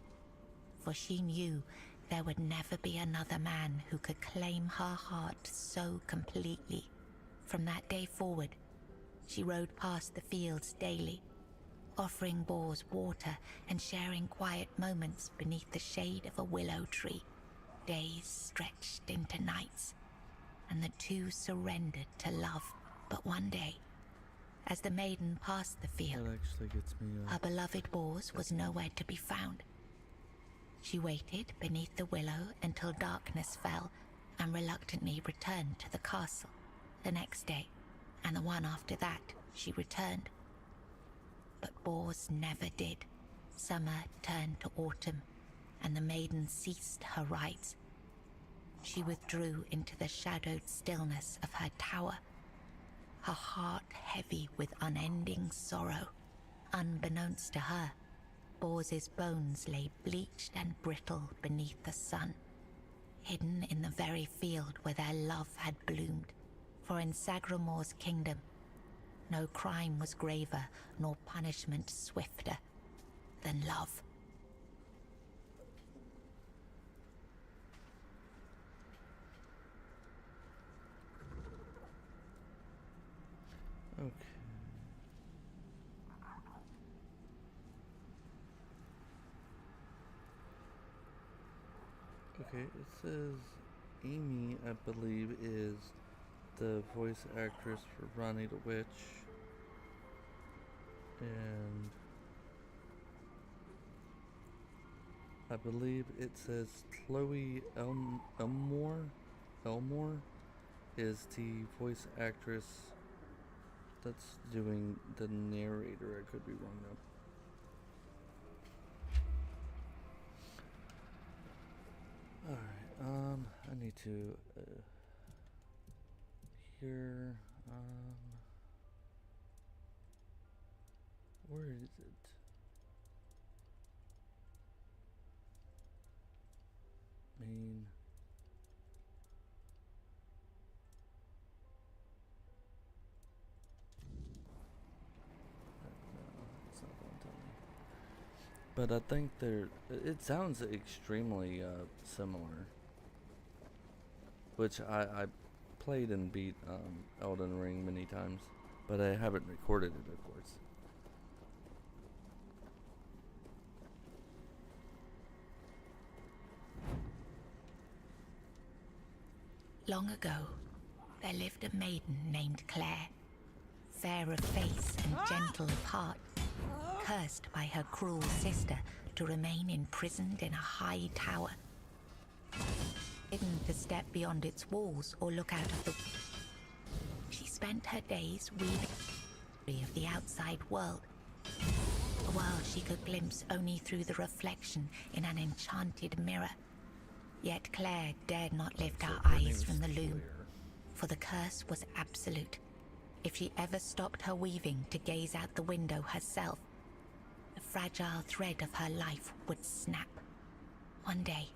For she knew there would never be another man who could claim her heart so completely. From that day forward, she rode past the fields daily, offering Bors water and sharing quiet moments beneath the shade of a willow tree. Days stretched into nights, and the two surrendered to love. But one day, as the maiden passed the field, That actually gets me. her beloved Bors was nowhere to be found. She waited beneath the willow until darkness fell and reluctantly returned to the castle. The next day, and the one after that, she returned. But Bors never did. Summer turned to autumn, and the maiden ceased her rides. She withdrew into the shadowed stillness of her tower, her heart heavy with unending sorrow. Unbeknownst to her, Bors's bones lay bleached and brittle beneath the sun, hidden in the very field where their love had bloomed. For in Sagramor's kingdom, no crime was graver nor punishment swifter than love. Okay. Okay, it says Amy, I believe, is the voice actress for Ronnie the Witch. And I believe it says Chloe Elmore is the voice actress that's doing the narrator. I could be wrong though. Alright, I need to here, where is it? Main. No, it's not going to tell me. But I think it sounds extremely similar. Which I played and beat Elden Ring many times, but I haven't recorded it, of course. Long ago, there lived a maiden named Claire, fair of face and gentle of heart, cursed by her cruel sister to remain imprisoned in a high tower, hidden to step beyond its walls or look out of the... She spent her days weaving of the outside world, a world she could glimpse only through the reflection in an enchanted mirror. Yet Claire dared not lift her her eyes name's from the loom, Claire. for the curse was absolute. If she ever stopped her weaving to gaze out the window herself, the fragile thread of her life would snap. One day,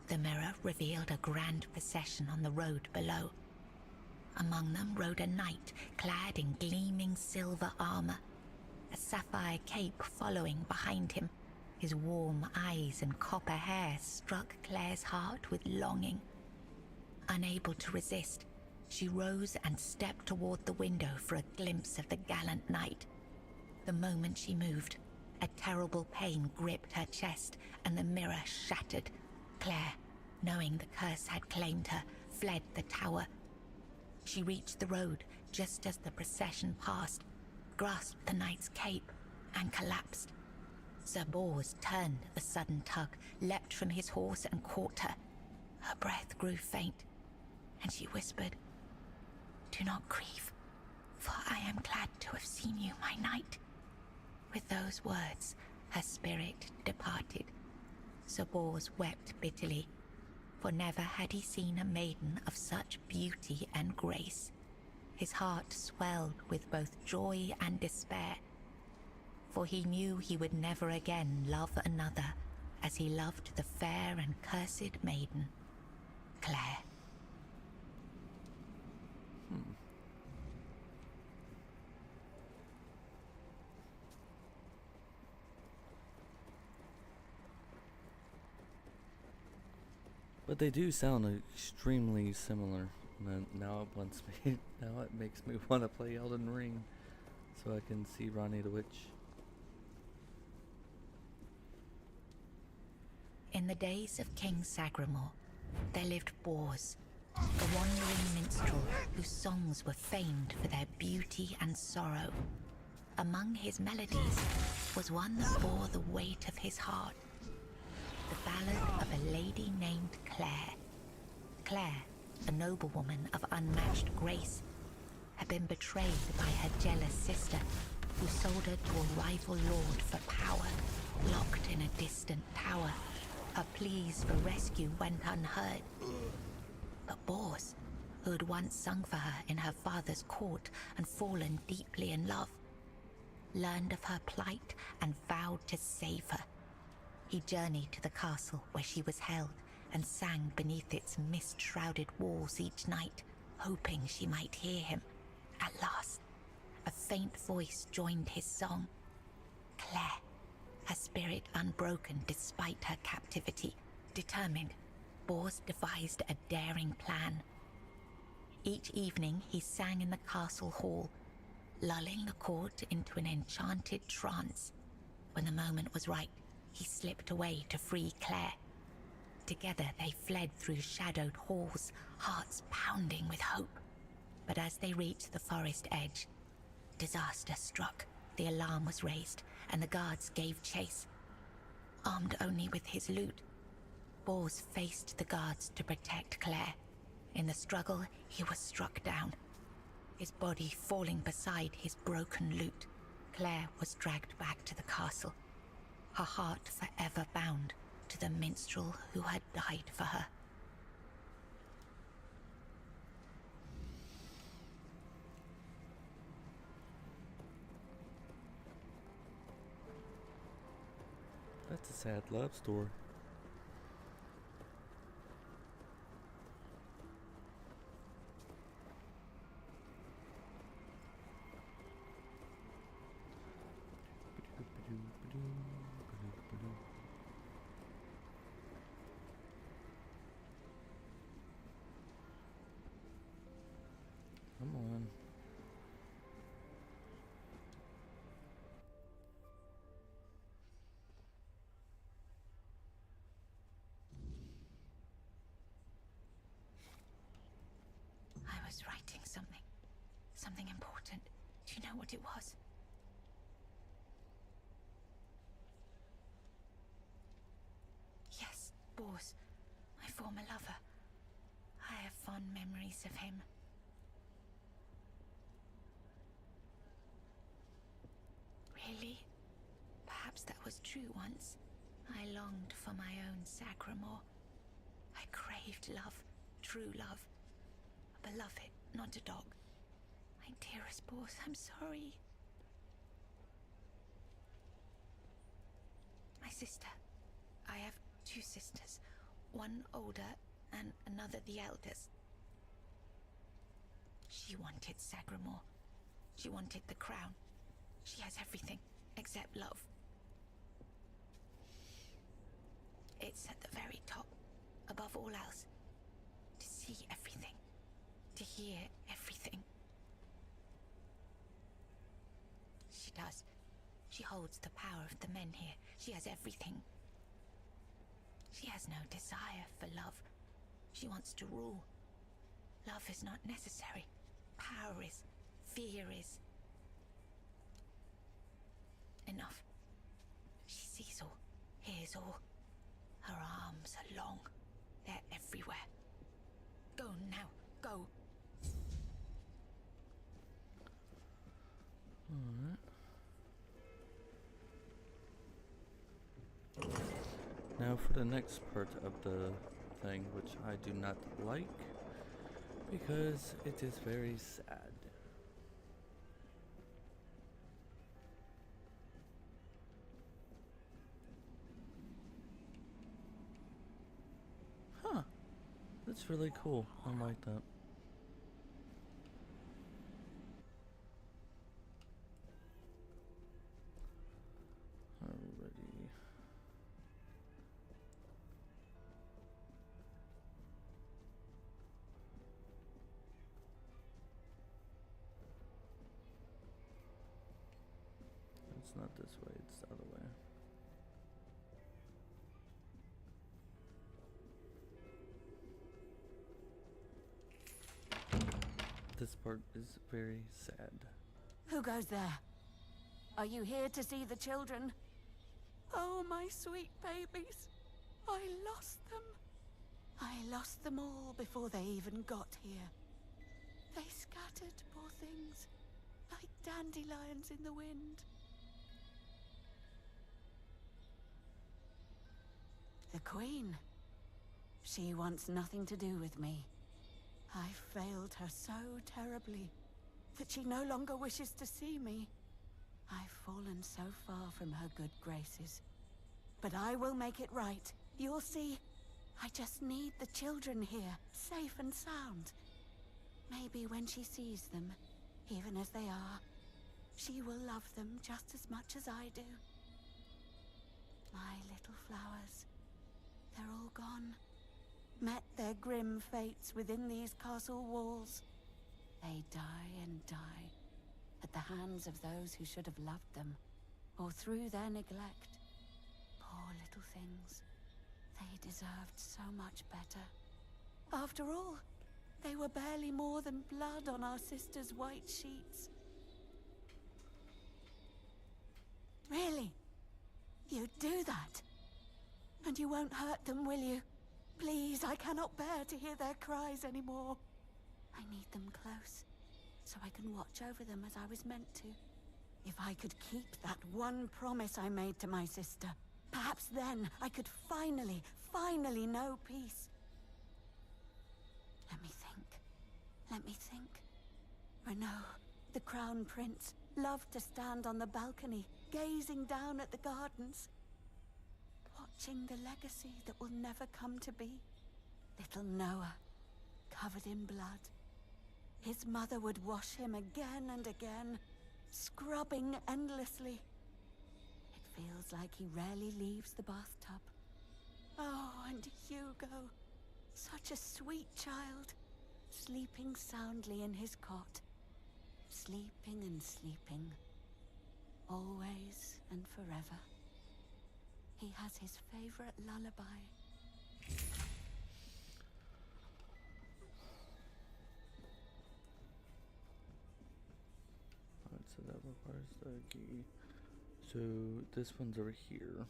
the mirror revealed a grand procession on the road below. Among them rode a knight clad in gleaming silver armor, a sapphire cape following behind him. His warm eyes and copper hair struck Claire's heart with longing. Unable to resist, she rose and stepped toward the window for a glimpse of the gallant knight. The moment she moved, a terrible pain gripped her chest and the mirror shattered. Claire, knowing the curse had claimed her, fled the tower. She reached the road just as the procession passed, grasped the knight's cape, and collapsed. Sir Bors turned a sudden tug, leapt from his horse and caught her. Her breath grew faint, and she whispered, "Do not grieve, for I am glad to have seen you, my knight." With those words, her spirit departed. Sir Bors wept bitterly, for never had he seen a maiden of such beauty and grace. His heart swelled with both joy and despair, for he knew he would never again love another as he loved the fair and cursed maiden, Claire. But they do sound extremely similar. And now it makes me want to play Elden Ring, so I can see Ronnie the Witch. In the days of King Sagramore, there lived Bors, a wandering minstrel whose songs were famed for their beauty and sorrow. Among his melodies was one that bore the weight of his heart, the ballad of a lady named Claire. Claire, a noblewoman of unmatched grace, had been betrayed by her jealous sister, who sold her to a rival lord for power, locked in a distant tower. Her pleas for rescue went unheard. But Bors, who had once sung for her in her father's court and fallen deeply in love, learned of her plight and vowed to save her. He journeyed to the castle where she was held and sang beneath its mist-shrouded walls each night, hoping she might hear him. At last, a faint voice joined his song. Claire, her spirit unbroken despite her captivity, determined, Bors devised a daring plan. Each evening he sang in the castle hall, lulling the court into an enchanted trance. When the moment was right, he slipped away to free Claire. Together they fled through shadowed halls, hearts pounding with hope. But as they reached the forest edge, disaster struck. The alarm was raised, and the guards gave chase. Armed only with his lute, Bors faced the guards to protect Claire. In the struggle, he was struck down, his body falling beside his broken lute. Claire was dragged back to the castle, her heart forever bound to the minstrel who had died for her. That's a sad love story. Come on. I was writing something important. Do you know what it was? Yes, Bors, my former lover. I have fond memories of him. Really? Perhaps that was true once. I longed for my own Sagramore. I craved love, true love. A beloved, not a dog. My dearest boss, I'm sorry. My sister. I have 2 sisters. One older and another the eldest. She wanted Sagramore. She wanted the crown. She has everything except love. It's at the very top, above all else. To see everything. To hear everything. She does. She holds the power of the men here. She has everything. She has no desire for love. She wants to rule. Love is not necessary. Power is. Fear is. Enough. She sees all, hears all. Her arms are long. They're everywhere. Go now. Go. Alright. Now for the next part of the thing, which I do not like, because it is very sad. Huh. That's really cool. I like that. Alrighty. It's not this way, it's the other way. This part is very sad. Who goes there? Are you here to see the children? Oh, my sweet babies. I lost them. I lost them all before they even got here. They scattered, poor things, like dandelions in the wind. The Queen. She wants nothing to do with me. I failed her so terribly that she no longer wishes to see me. I've fallen so far from her good graces. But I will make it right. You'll see. I just need the children here, safe and sound. Maybe when she sees them, even as they are, she will love them just as much as I do. My little flowers, they're all gone. Met their grim fates within these castle walls. They die and die at the hands of those who should have loved them, or through their neglect. Poor little things. They deserved so much better. After all, they were barely more than blood on our sister's white sheets. Really? You'd do that? And you won't hurt them, will you? Please, I cannot bear to hear their cries anymore. I need them close, so I can watch over them as I was meant to. If I could keep that one promise I made to my sister, perhaps then I could finally know peace. Let me think. Let me think. Renaud, the Crown Prince, loved to stand on the balcony, gazing down at the gardens, watching the legacy that will never come to be. Little Noah, covered in blood. His mother would wash him again and again, scrubbing endlessly. It feels like he rarely leaves the bathtub. Oh, and Hugo, such a sweet child, sleeping soundly in his cot. Sleeping and sleeping, always and forever. He has his favorite lullaby. Alright, so that requires the key. So this one's over here.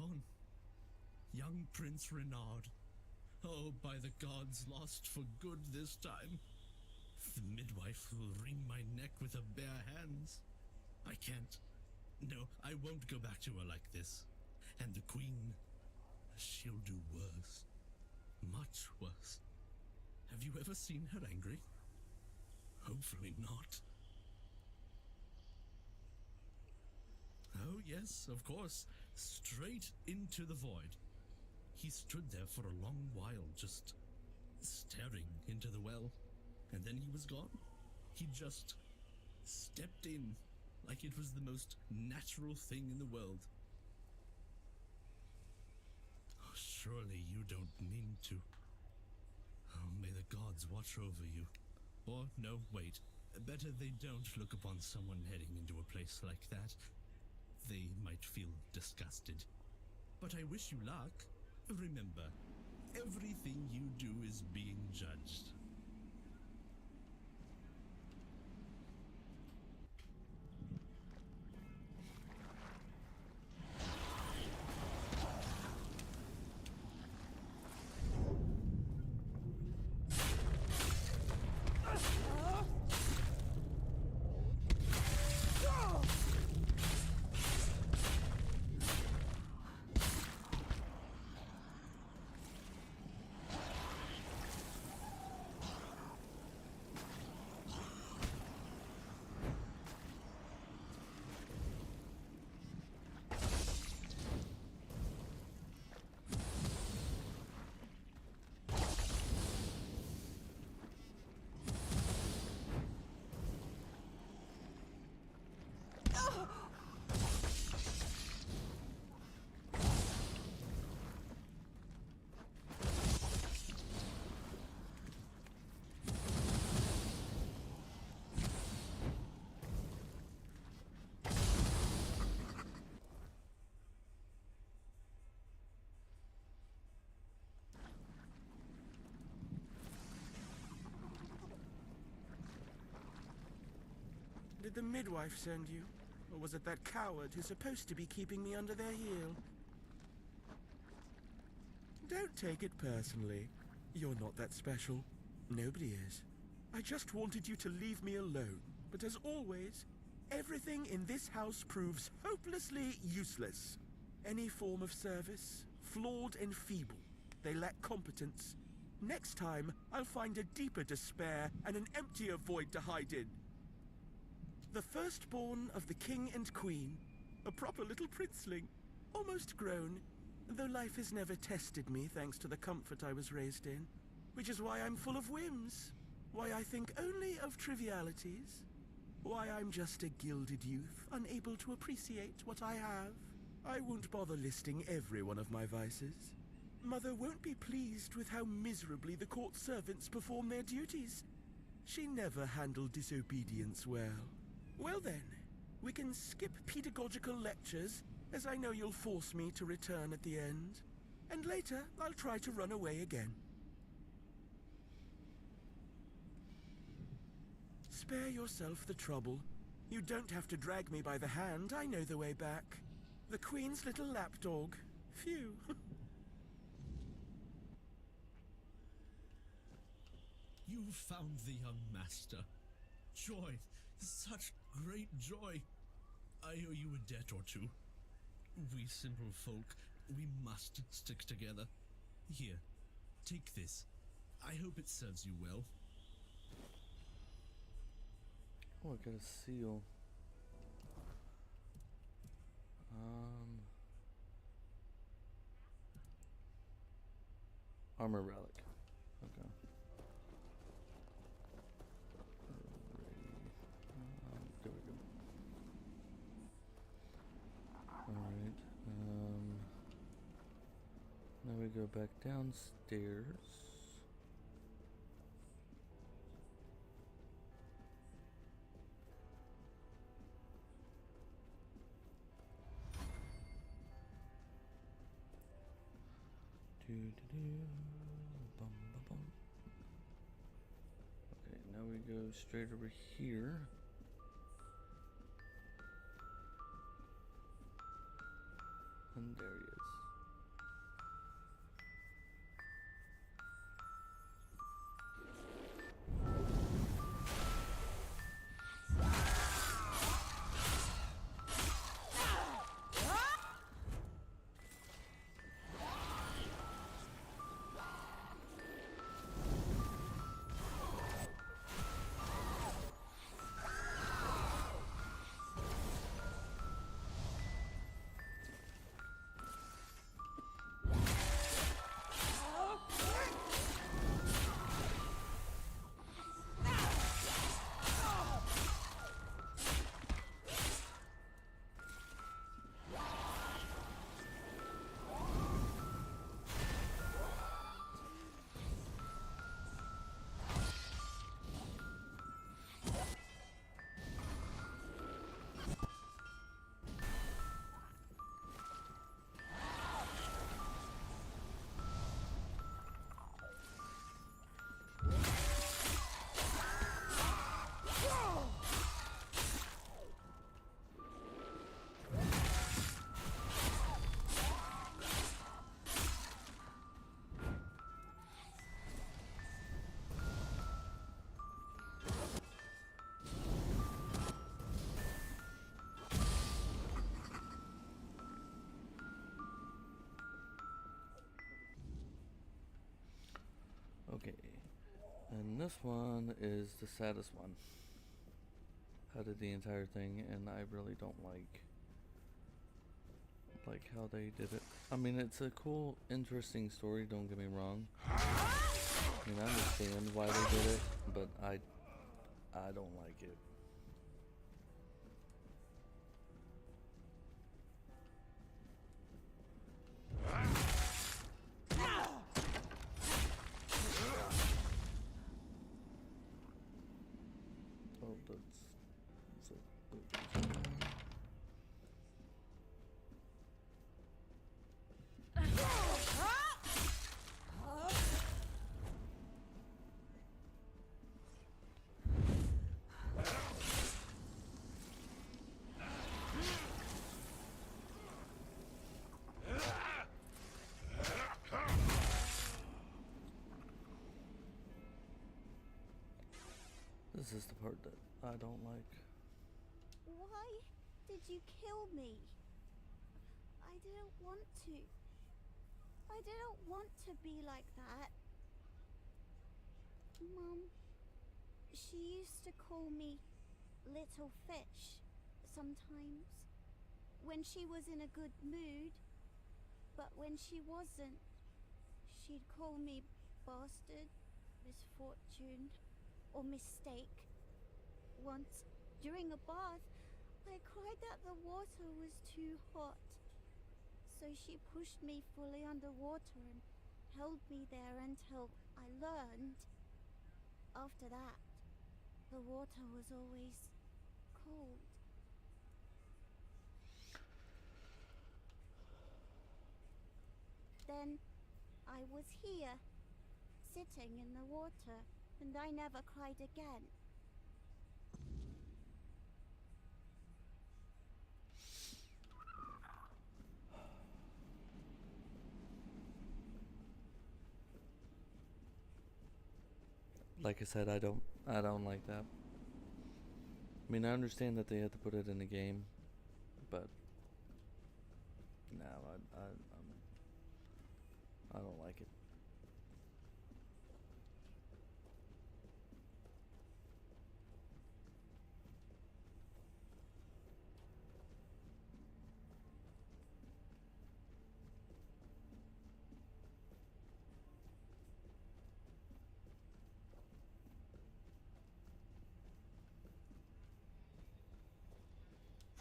gone. Young Prince Renard. Oh, by the gods, lost for good this time. The midwife will wring my neck with her bare hands. I can't. No, I won't go back to her like this. And the queen, she'll do worse. Much worse. Have you ever seen her angry? Hopefully not. Oh, yes, of course. Straight into the void. He stood there for a long while, just staring into the well. And then he was gone. He just stepped in like it was the most natural thing in the world. Oh, surely you don't mean to. Oh, may the gods watch over you. Or, no, wait. Better they don't look upon someone heading into a place like that. They might feel disgusted. But I wish you luck. Remember, everything you do is being judged. Did the midwife send you? Or was it that coward who's supposed to be keeping me under their heel? Don't take it personally. You're not that special. Nobody is. I just wanted you to leave me alone. But as always, everything in this house proves hopelessly useless. Any form of service, flawed and feeble. They lack competence. Next time, I'll find a deeper despair and an emptier void to hide in. The firstborn of the king and queen, a proper little princeling, almost grown, though life has never tested me thanks to the comfort I was raised in, which is why I'm full of whims, why I think only of trivialities, why I'm just a gilded youth, unable to appreciate what I have. I won't bother listing every one of my vices. Mother won't be pleased with how miserably the court servants perform their duties. She never handled disobedience well. Well then, we can skip pedagogical lectures, as I know you'll force me to return at the end. And later, I'll try to run away again. Spare yourself the trouble. You don't have to drag me by the hand, I know the way back. The Queen's little lapdog. Phew. You found the young master. Joy. Such great joy. I owe you a debt or two. We simple folk, we must stick together. Here, take this. I hope it serves you well. Oh, I got a seal. Armor relic. Okay. There we go. Alright, now we go back downstairs. Bum, bum, bum. Okay, now we go straight over here. And there he is. this one is the saddest one out of the entire thing, and I really don't like how they did it. I mean, it's a cool, interesting story, don't get me wrong. I mean, I understand why they did it, but I don't like it. Oh, that's so. This is the part that I don't like. Why did you kill me? I didn't want to. I didn't want to be like that. Mum, she used to call me Little Fish sometimes when she was in a good mood, but when she wasn't, she'd call me bastard, misfortune, or mistake. Once, during a bath, I cried that the water was too hot. So she pushed me fully underwater and held me there until I learned. After that, the water was always cold. Then I was here, sitting in the water, and I never cried again. Like I said, I don't like that. I mean, I understand that they had to put it in the game, but no, I don't like it.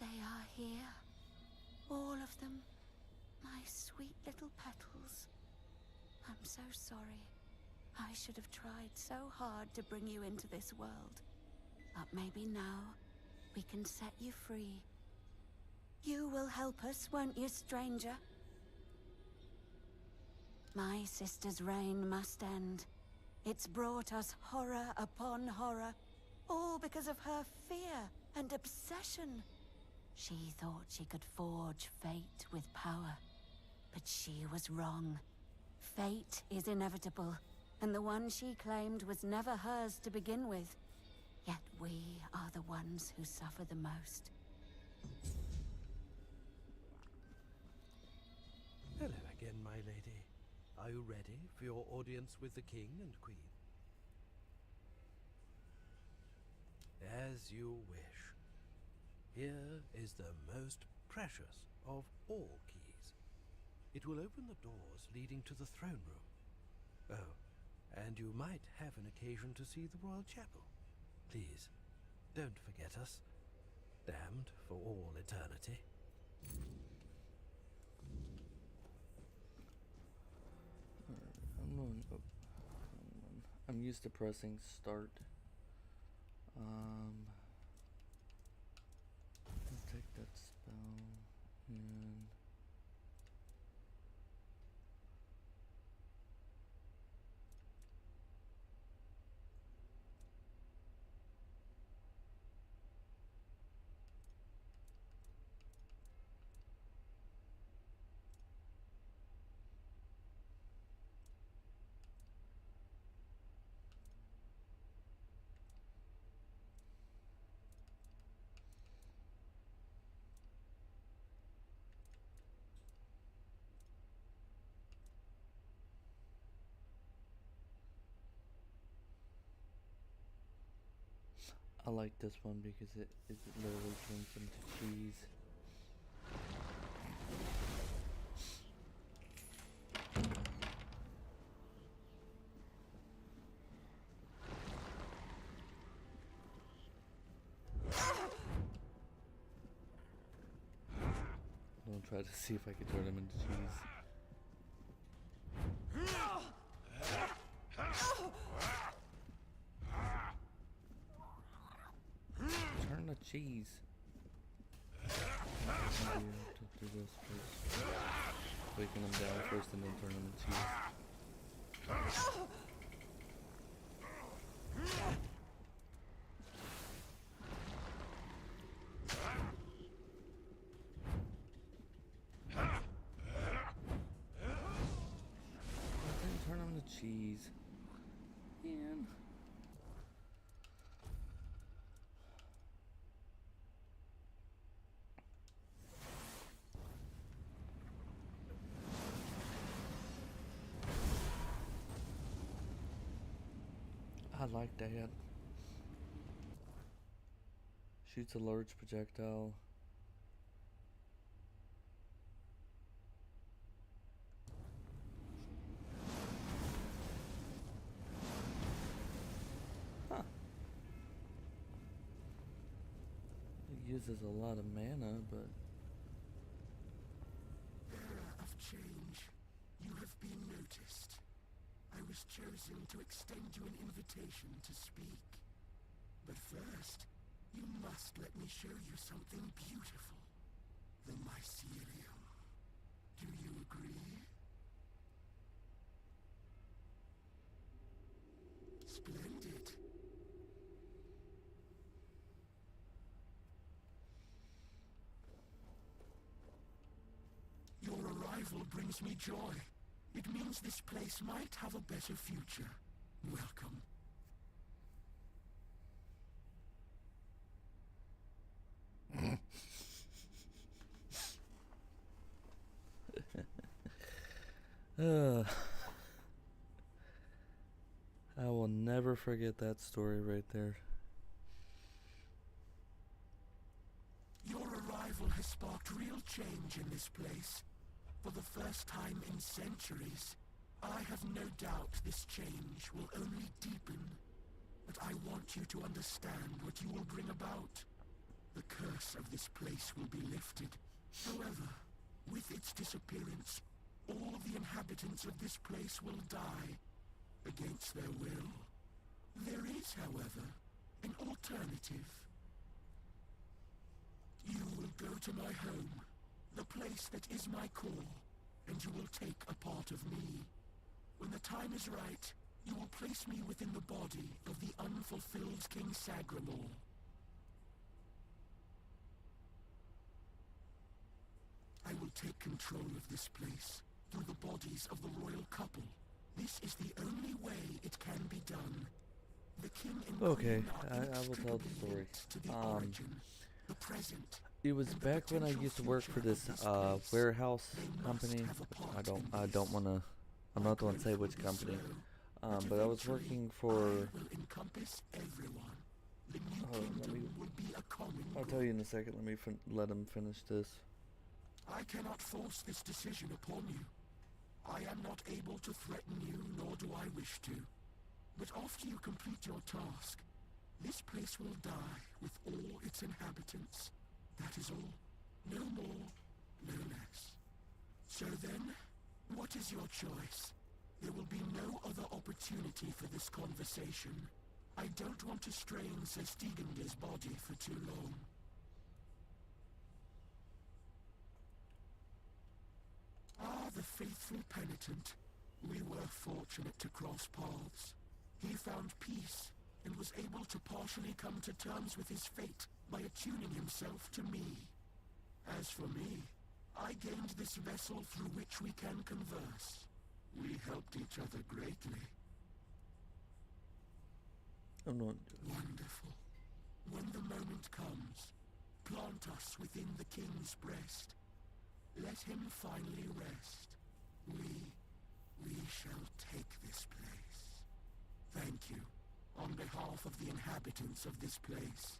They are here. All of them. My sweet little petals. I'm so sorry. I should have tried so hard to bring you into this world. But maybe now we can set you free. You will help us, won't you, stranger? My sister's reign must end. It's brought us horror upon horror, all because of her fear and obsession. She thought she could forge fate with power, but she was wrong. Fate is inevitable, and the one she claimed was never hers to begin with. Yet we are the ones who suffer the most. Hello again, my lady. Are you ready for your audience with the king and queen? As you wish. Here is the most precious of all keys. It will open the doors leading to the throne room. Oh, and you might have an occasion to see the royal chapel. Please, don't forget us. Damned for all eternity. I'm used to pressing start. Let's take that spell and I like this one because it literally turns into cheese. I'll try to see if I can turn them into cheese. Turn the cheese. Maybe I have to do this first. Waking them down first and then turn them into cheese. Turn them to cheese. Man. I like that. Shoots a large projectile. Huh. It uses a lot of mana, but... Bearer of change, you have been noticed. I was chosen to extend you an invitation to speak. But first, you must let me show you something beautiful. The mycelium. Do you agree? Splendid. Your arrival brings me joy. It means this place might have a better future. Welcome. I will never forget that story right there. Your arrival has sparked real change in this place. For the first time in centuries, I have no doubt this change will only deepen. But I want you to understand what you will bring about. The curse of this place will be lifted. However, with its disappearance, all the inhabitants of this place will die against their will. There is, however, an alternative. You will go to my home, the place that is my core, and you will take a part of me. When the time is right, you will place me within the body of the unfulfilled King Sagramor. I will take control of this place through the bodies of the royal couple. This is the only way it can be done. The king and Okay, queen are I will tell the story. linked to the origin, the present. It was back when I used to work for this warehouse company. I don't want to. I'm not the one to say which company. But I was working for. I'll tell you in a second. Let me let him finish this. I cannot force this decision upon you. I am not able to threaten you, nor do I wish to. But after you complete your task, this place will die with all its inhabitants. That is all. No more, no less. So then, what is your choice? There will be no other opportunity for this conversation. I don't want to strain Sir Stegander's body for too long. Ah, the faithful penitent. We were fortunate to cross paths. He found peace and was able to partially come to terms with his fate by attuning himself to me. As for me, I gained this vessel through which we can converse. We helped each other greatly. I'm not. Wonderful. When the moment comes, plant us within the king's breast. Let him finally rest. We shall take this place. Thank you. on behalf of the inhabitants of this place.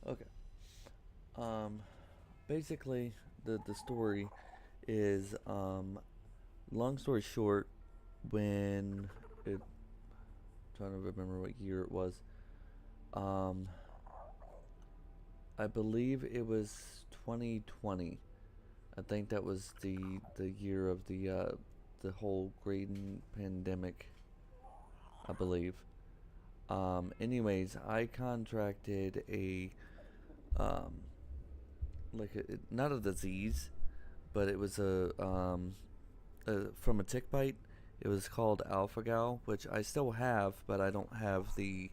Okay. Basically, the story is, long story short, when it, trying to remember what year it was. I believe it was 2020. I think that was the year of the whole great pandemic, I believe. Anyways, I contracted a not a disease, but it was from a tick bite. It was called alpha-gal, which I still have, but I don't have the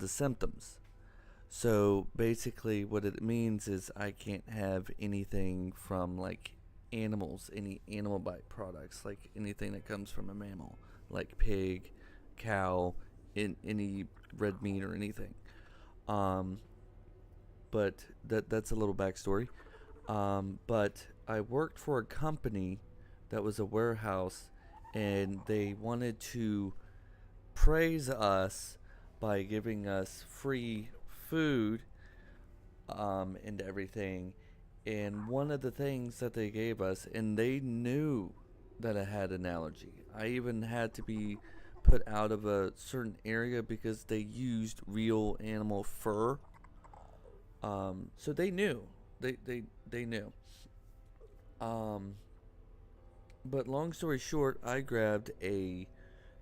symptoms. So basically what it means is I can't have anything from like animals, any animal bite products, like anything that comes from a mammal, like pig, cow, any red meat or anything. But that's a little backstory. But I worked for a company that was a warehouse, and they wanted to praise us by giving us free food and everything. And one of the things that they gave us, and they knew that I had an allergy. I even had to be put out of a certain area because they used real animal fur. So they knew. They knew. But long story short, I grabbed it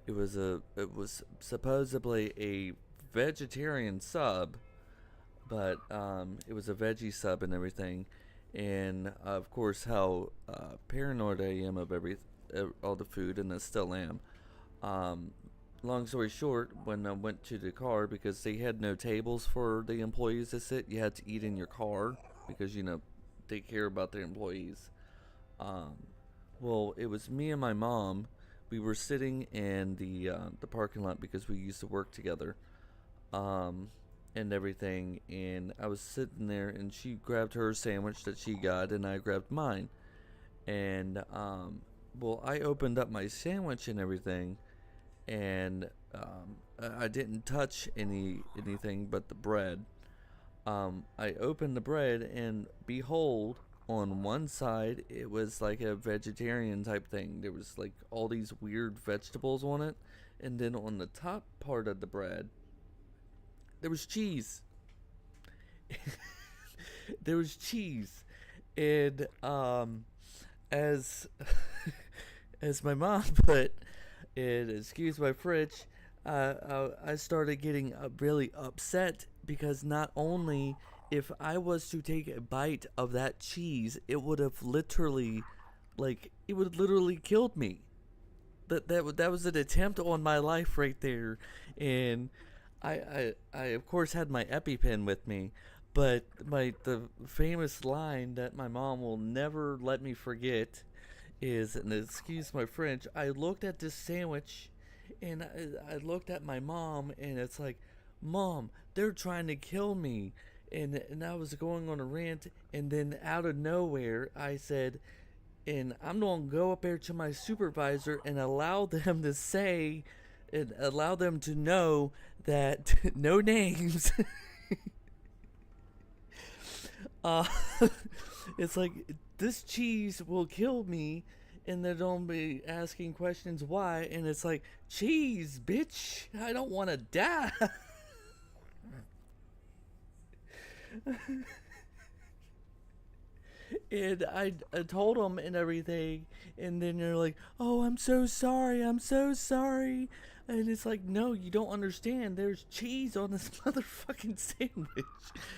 was supposedly a vegetarian sub, but it was a veggie sub and everything. And of course, how paranoid I am of all the food, and I still am. Long story short, when I went to the car, because they had no tables for the employees to sit, you had to eat in your car because they care about their employees. Well, it was me and my mom. We were sitting in the parking lot because we used to work together, and everything. And I was sitting there, and she grabbed her sandwich that she got, and I grabbed mine. And well, I opened up my sandwich and everything, and I didn't touch anything but the bread. I opened the bread, and behold, on one side it was like a vegetarian type thing. There was like all these weird vegetables on it, and then on the top part of the bread there was cheese. There was cheese. And as as my mom put, and excuse my French, I started getting really upset, because not only if I was to take a bite of that cheese, it would have literally, killed me. That was an attempt on my life right there. And I of course had my EpiPen with me, but the famous line that my mom will never let me forget is, and excuse my French, I looked at this sandwich, and I looked at my mom, and it's like, Mom, they're trying to kill me. And I was going on a rant, and then out of nowhere I said, and I'm going to go up there to my supervisor and allow them to say, and allow them to know that, no names, it's like, this cheese will kill me, and they don't be asking questions why, and it's like, cheese, bitch, I don't want to die. And I told them and everything, and then they're like, oh, I'm so sorry, and it's like, no, you don't understand, there's cheese on this motherfucking sandwich.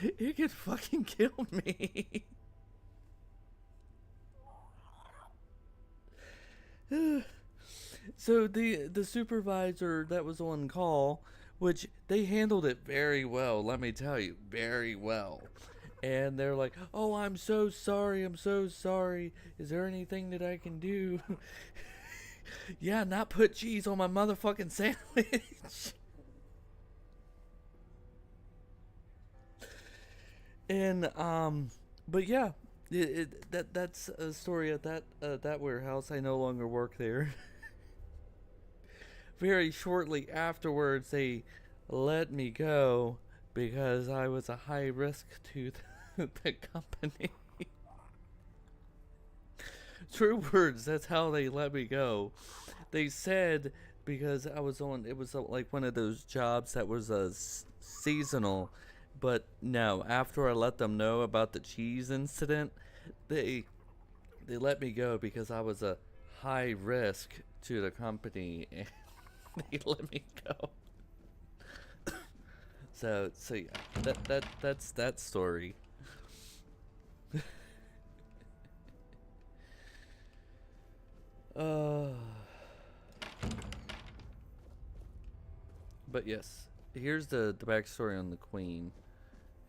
It could fucking kill me. So the supervisor that was on call, which they handled it very well, let me tell you, very well. And they're like, oh, I'm so sorry. Is there anything that I can do? Yeah, not put cheese on my motherfucking sandwich. And, but yeah, that's a story at that warehouse. I no longer work there. very shortly afterwards, they let me go because I was a high risk to the company. True words, that's how they let me go. They said because I was on, it was like one of those jobs that was seasonal, but no, after I let them know about the cheese incident, they let me go because I was a high risk to the company, and they let me go. So yeah, that's that story. But yes, here's the backstory on the queen,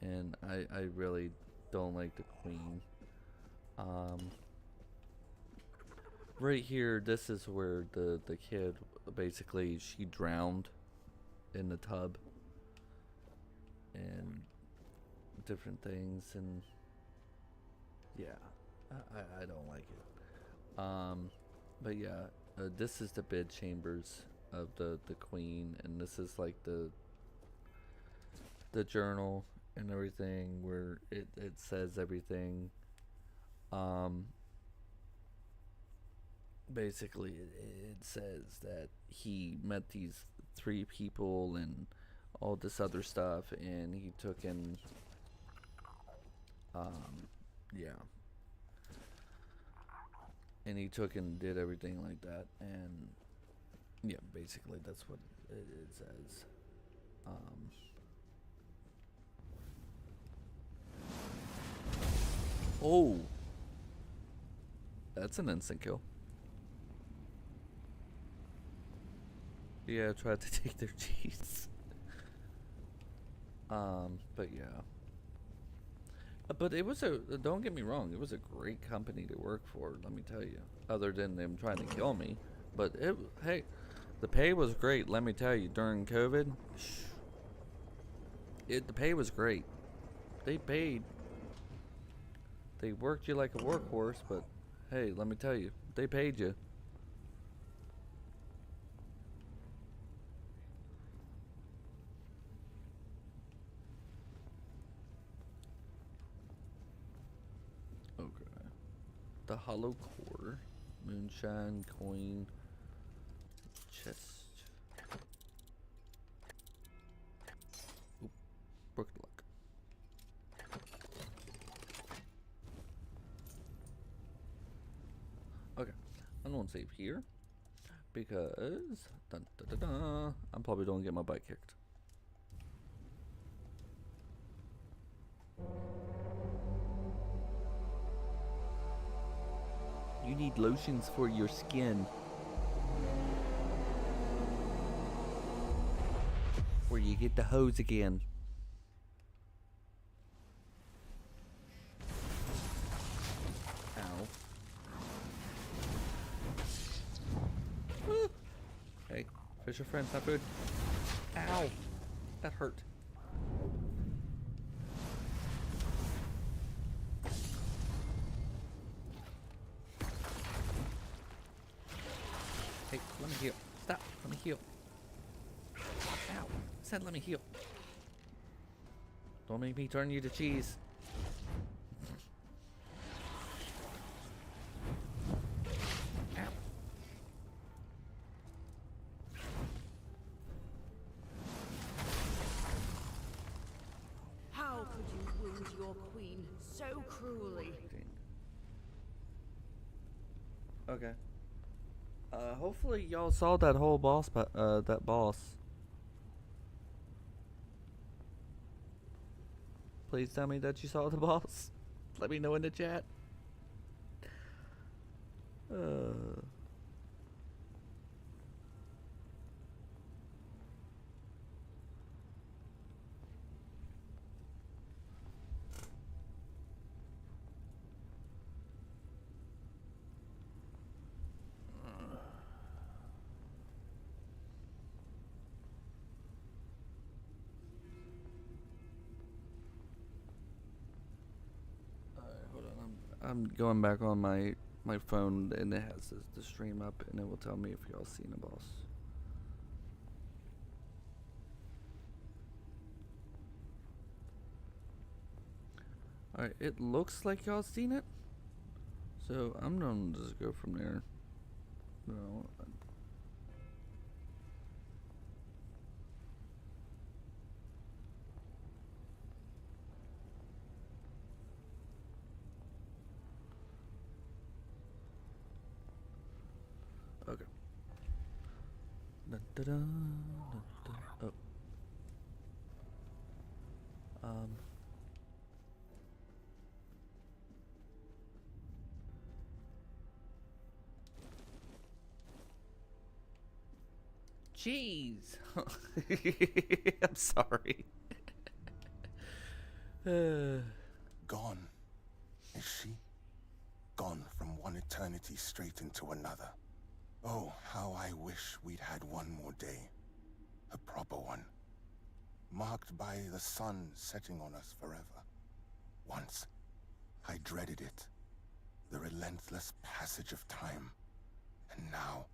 and I really don't like the queen. Right here, this is where the kid, basically, she drowned in the tub and different things, and yeah, I don't like it. But yeah, this is the bed chambers of the queen, and this is like the journal and everything where it says everything. Basically it says that he met these 3 people and all this other stuff, and he took in yeah, and he took and did everything like that, and yeah, basically that's what it says. Oh, that's an instant kill. Yeah, I tried to take their cheese. But yeah. But it was don't get me wrong, it was a great company to work for, let me tell you. Other than them trying to kill me. But hey, the pay was great, let me tell you. During COVID, the pay was great. They paid. They worked you like a workhorse, but hey, let me tell you, they paid you. Okay. The hollow core, moonshine, coin, chest. Oop, broke the luck. Okay, I'm gonna save here because I'm probably gonna get my butt kicked. You need lotions for your skin. Where you get the hose again. Ow. Hey, fish are friends, not food. Ow. That hurt. Hey, let me heal. Stop. Let me heal. Ow. Said let me heal. Don't make me turn you to cheese. Ow. How could you wound your queen so cruelly? Okay. Hopefully y'all saw that whole boss, that boss. Please tell me that you saw the boss. Let me know in the chat. I'm going back on my phone, and it has the stream up, and it will tell me if y'all seen the boss. Alright, it looks like y'all seen it. So I'm gonna just go from there. No. Okay. Dun, dun, dun, dun, dun. Oh. Jeez. I'm sorry. Gone. Is she? Gone from one eternity straight into another. Oh, how I wish we'd had one more day. A proper one. Marked by the sun setting on us forever. Once, I dreaded it. The relentless passage of time. And now,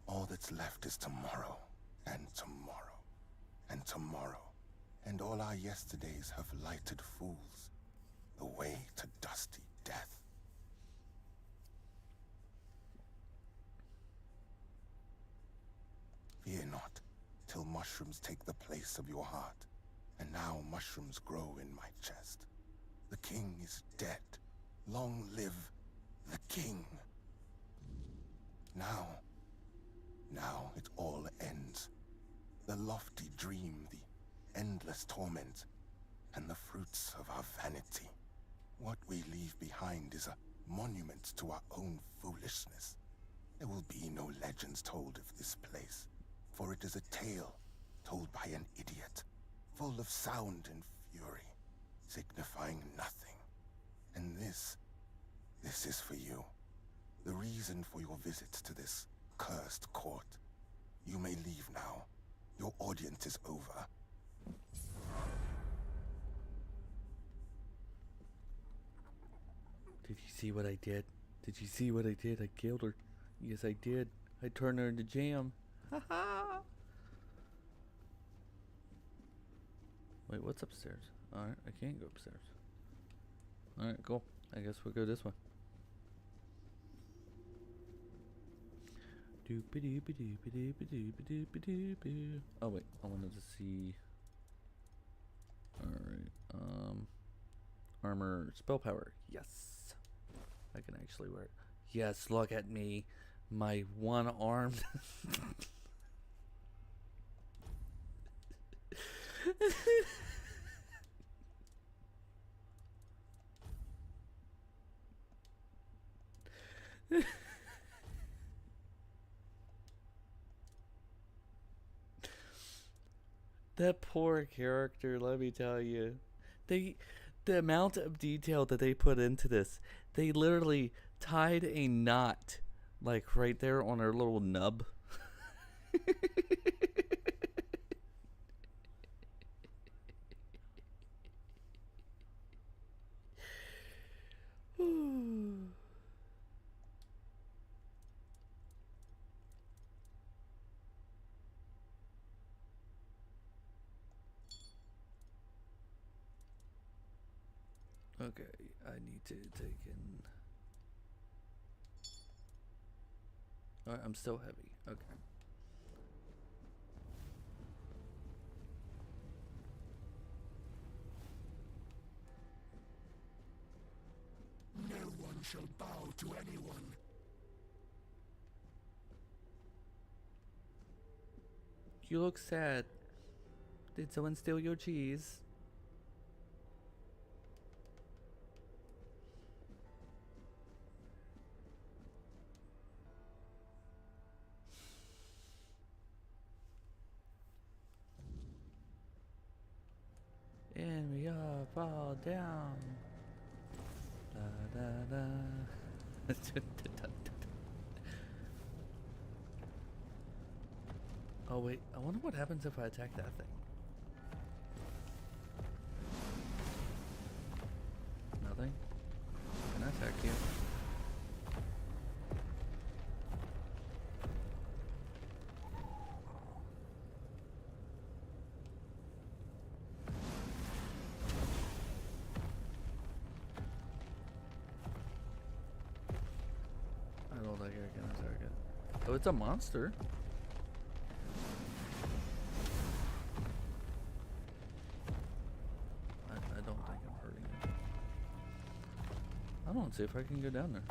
all that's left is tomorrow, and tomorrow, and tomorrow. And all our yesterdays have lighted fools, the way to dusty death. Fear not, till mushrooms take the place of your heart. And now mushrooms grow in my chest. The king is dead. Long live the king. Now it all ends. The lofty dream, the endless torment, and the fruits of our vanity. What we leave behind is a monument to our own foolishness. There will be no legends told of this place, for it is a tale told by an idiot, full of sound and fury, signifying nothing. And this is for you. The reason for your visit to this cursed court. You may leave now. Your audience is over. Did you see what I did? Did you see what I did? I killed her. Yes, I did. I turned her into jam. Haha. Wait, what's upstairs? Alright, I can't go upstairs. Alright, cool. I guess we'll go this way. Oh wait, I wanted to see. Alright, armor, spell power. Yes, I can actually wear it. Yes, look at me, my one-armed. That poor character, let me tell you. The amount of detail that they put into this. They literally tied a knot like right there on her little nub. Okay, I need to take in. Alright, I'm still heavy. Okay. No one shall bow to anyone. You look sad. Did someone steal your cheese? And we all fall down. Da, da, da. Oh wait, I wonder what happens if I attack that thing. Nothing? Can I attack you? it's a monster. I don't think I'm hurting it. I don't see if I can go down there.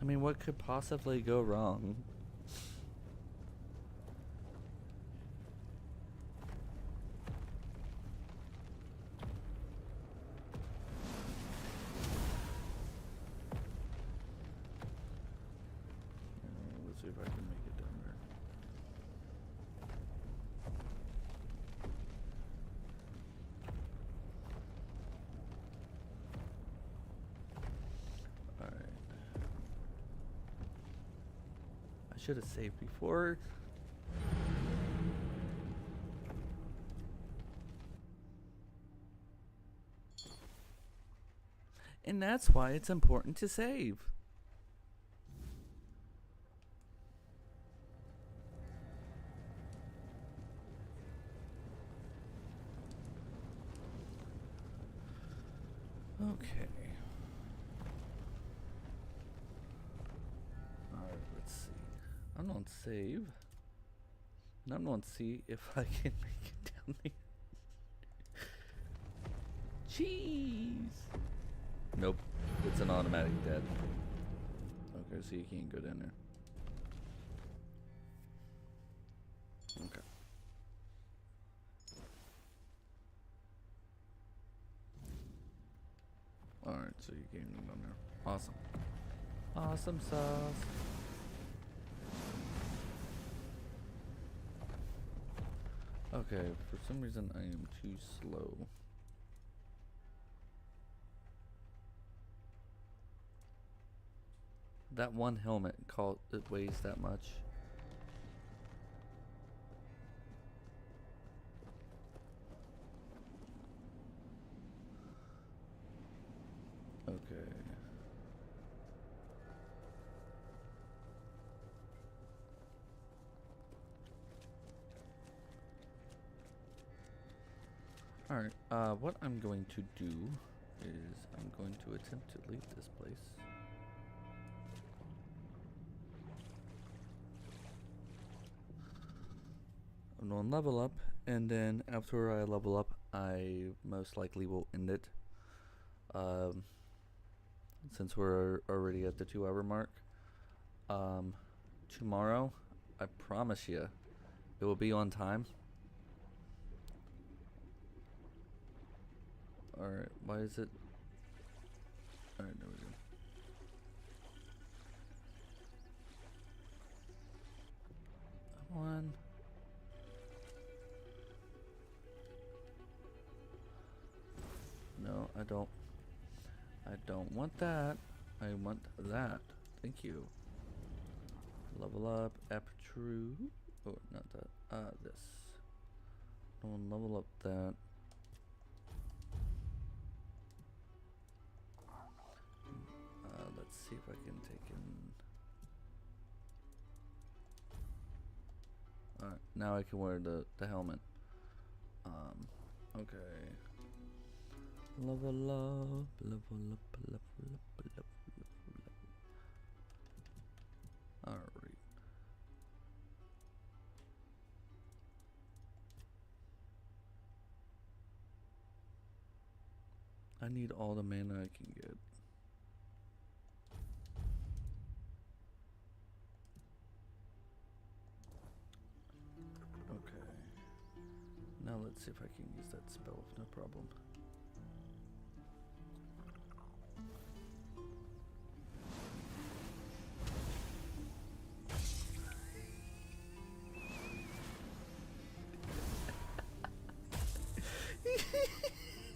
I mean, what could possibly go wrong? Let's see if I can make it down there. Alright. I should have saved before. And that's why it's important to save. Okay. Alright, let's see. I'm gonna save. And I'm gonna see if I can make it down there. Jeez. Nope. It's an automatic dead. Okay, so you can't go down there. Okay. Alright, so you can't go down there. Awesome. Awesome sauce. Okay, for some reason I am too slow. That one helmet it weighs that much. Okay. Alright, what I'm going to do is I'm going to attempt to leave this place. I'm going to level up, and then after I level up, I most likely will end it. Since we're already at the 2-hour mark. Tomorrow, I promise you, it will be on time. Alright, why is it? Alright, there we go. Come on. No, I don't. I don't want that. I want that. Thank you. Level up, aperture. Oh, not that. This. Don't level up that. Let's see if I can take in. Alright, now I can wear the helmet. Okay. Level up, level up, level up, level up, level up. Alright. I need all the mana I can get. Okay. Now let's see if I can use that spell, no problem.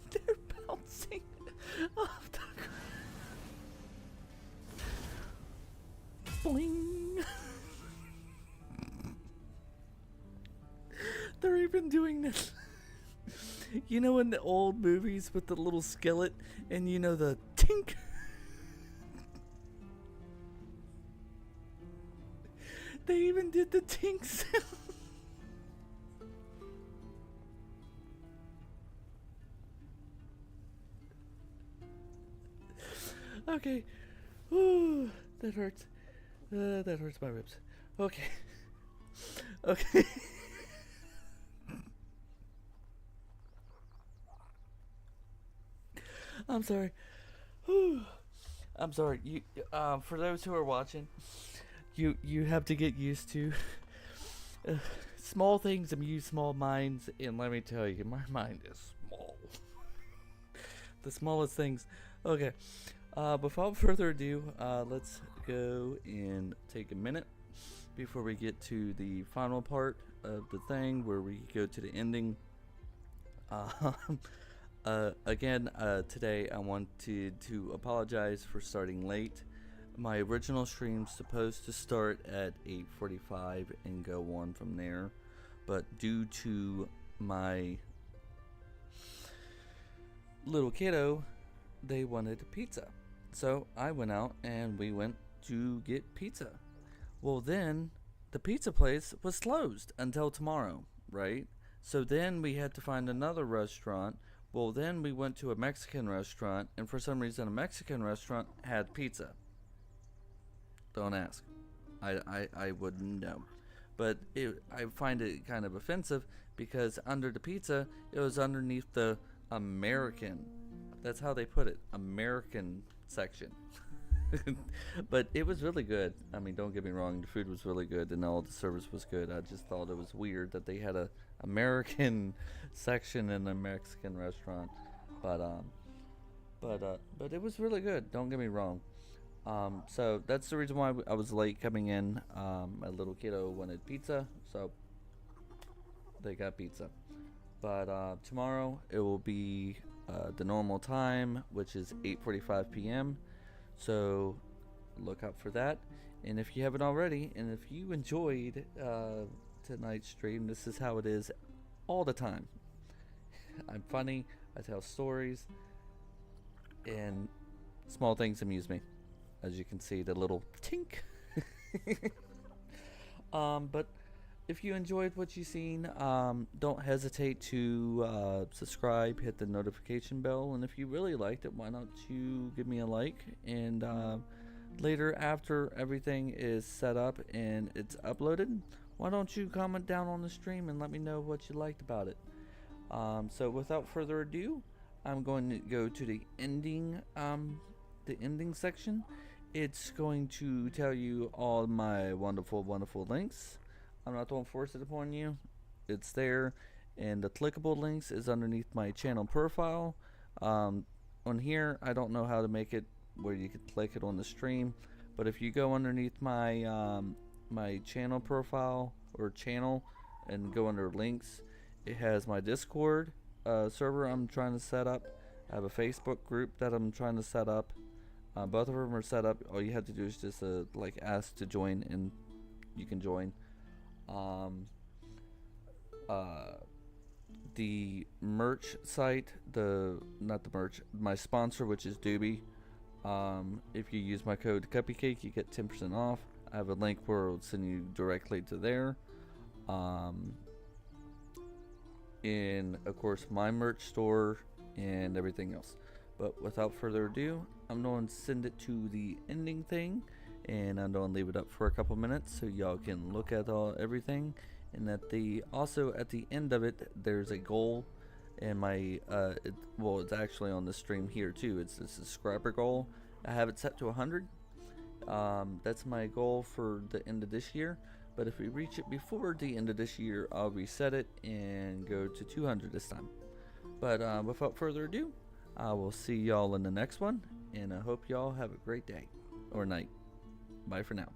They're bouncing off the ground. Bling. They're even doing this. You know, in the old movies with the little skillet and you know the tink. They even did the tink sound. Okay. Ooh, that hurts. That hurts my ribs. Okay. Okay. I'm sorry. Whew. I'm sorry. You, for those who are watching, you have to get used to small things amuse small minds, and let me tell you, my mind is small. The smallest things. Okay. Without further ado, let's go and take a minute before we get to the final part of the thing where we go to the ending. Again, today I wanted to apologize for starting late. My original stream's supposed to start at 8:45 and go on from there, but due to my little kiddo, they wanted pizza. So I went out and we went to get pizza. Well, then the pizza place was closed until tomorrow, right? So then we had to find another restaurant. Well, then we went to a Mexican restaurant, and for some reason a Mexican restaurant had pizza. Don't ask. I wouldn't know. But I find it kind of offensive because under the pizza, it was underneath the American. That's how they put it. American section. But it was really good. I mean, don't get me wrong. The food was really good and all the service was good. I just thought it was weird that they had a American section in a Mexican restaurant. But it was really good. Don't get me wrong. So that's the reason why I was late coming in. My little kiddo wanted pizza, so they got pizza. But tomorrow it will be the normal time, which is 8:45 p.m. So look out for that. And if you haven't already, and if you enjoyed tonight's stream, this is how it is all the time. I'm funny, I tell stories, and small things amuse me. As you can see, the little tink. But if you enjoyed what you've seen, don't hesitate to subscribe, hit the notification bell, and if you really liked it, why don't you give me a like? And later, after everything is set up and it's uploaded, why don't you comment down on the stream and let me know what you liked about it? So without further ado, I'm going to go to the ending section. It's going to tell you all my wonderful, wonderful links. I'm not going to force it upon you. It's there, and the clickable links is underneath my channel profile. On here, I don't know how to make it where you can click it on the stream, but if you go underneath my my channel profile or channel and go under links, it has my Discord server I'm trying to set up. I have a Facebook group that I'm trying to set up. Both of them are set up. All you have to do is just like ask to join, and you can join. The merch site, my sponsor, which is DUBBY. If you use my code Cuppycake, you get 10% off. I have a link where it'll send you directly to there. And of course my merch store and everything else. But without further ado, I'm going to send it to the ending thing, and I'm going to leave it up for a couple minutes so y'all can look at everything. And also at the end of it, there's a goal, and my it's actually on the stream here too. It's the subscriber goal. I have it set to 100. That's my goal for the end of this year. But if we reach it before the end of this year, I'll reset it and go to 200 this time. But without further ado, I will see y'all in the next one, and I hope y'all have a great day or night. Bye for now.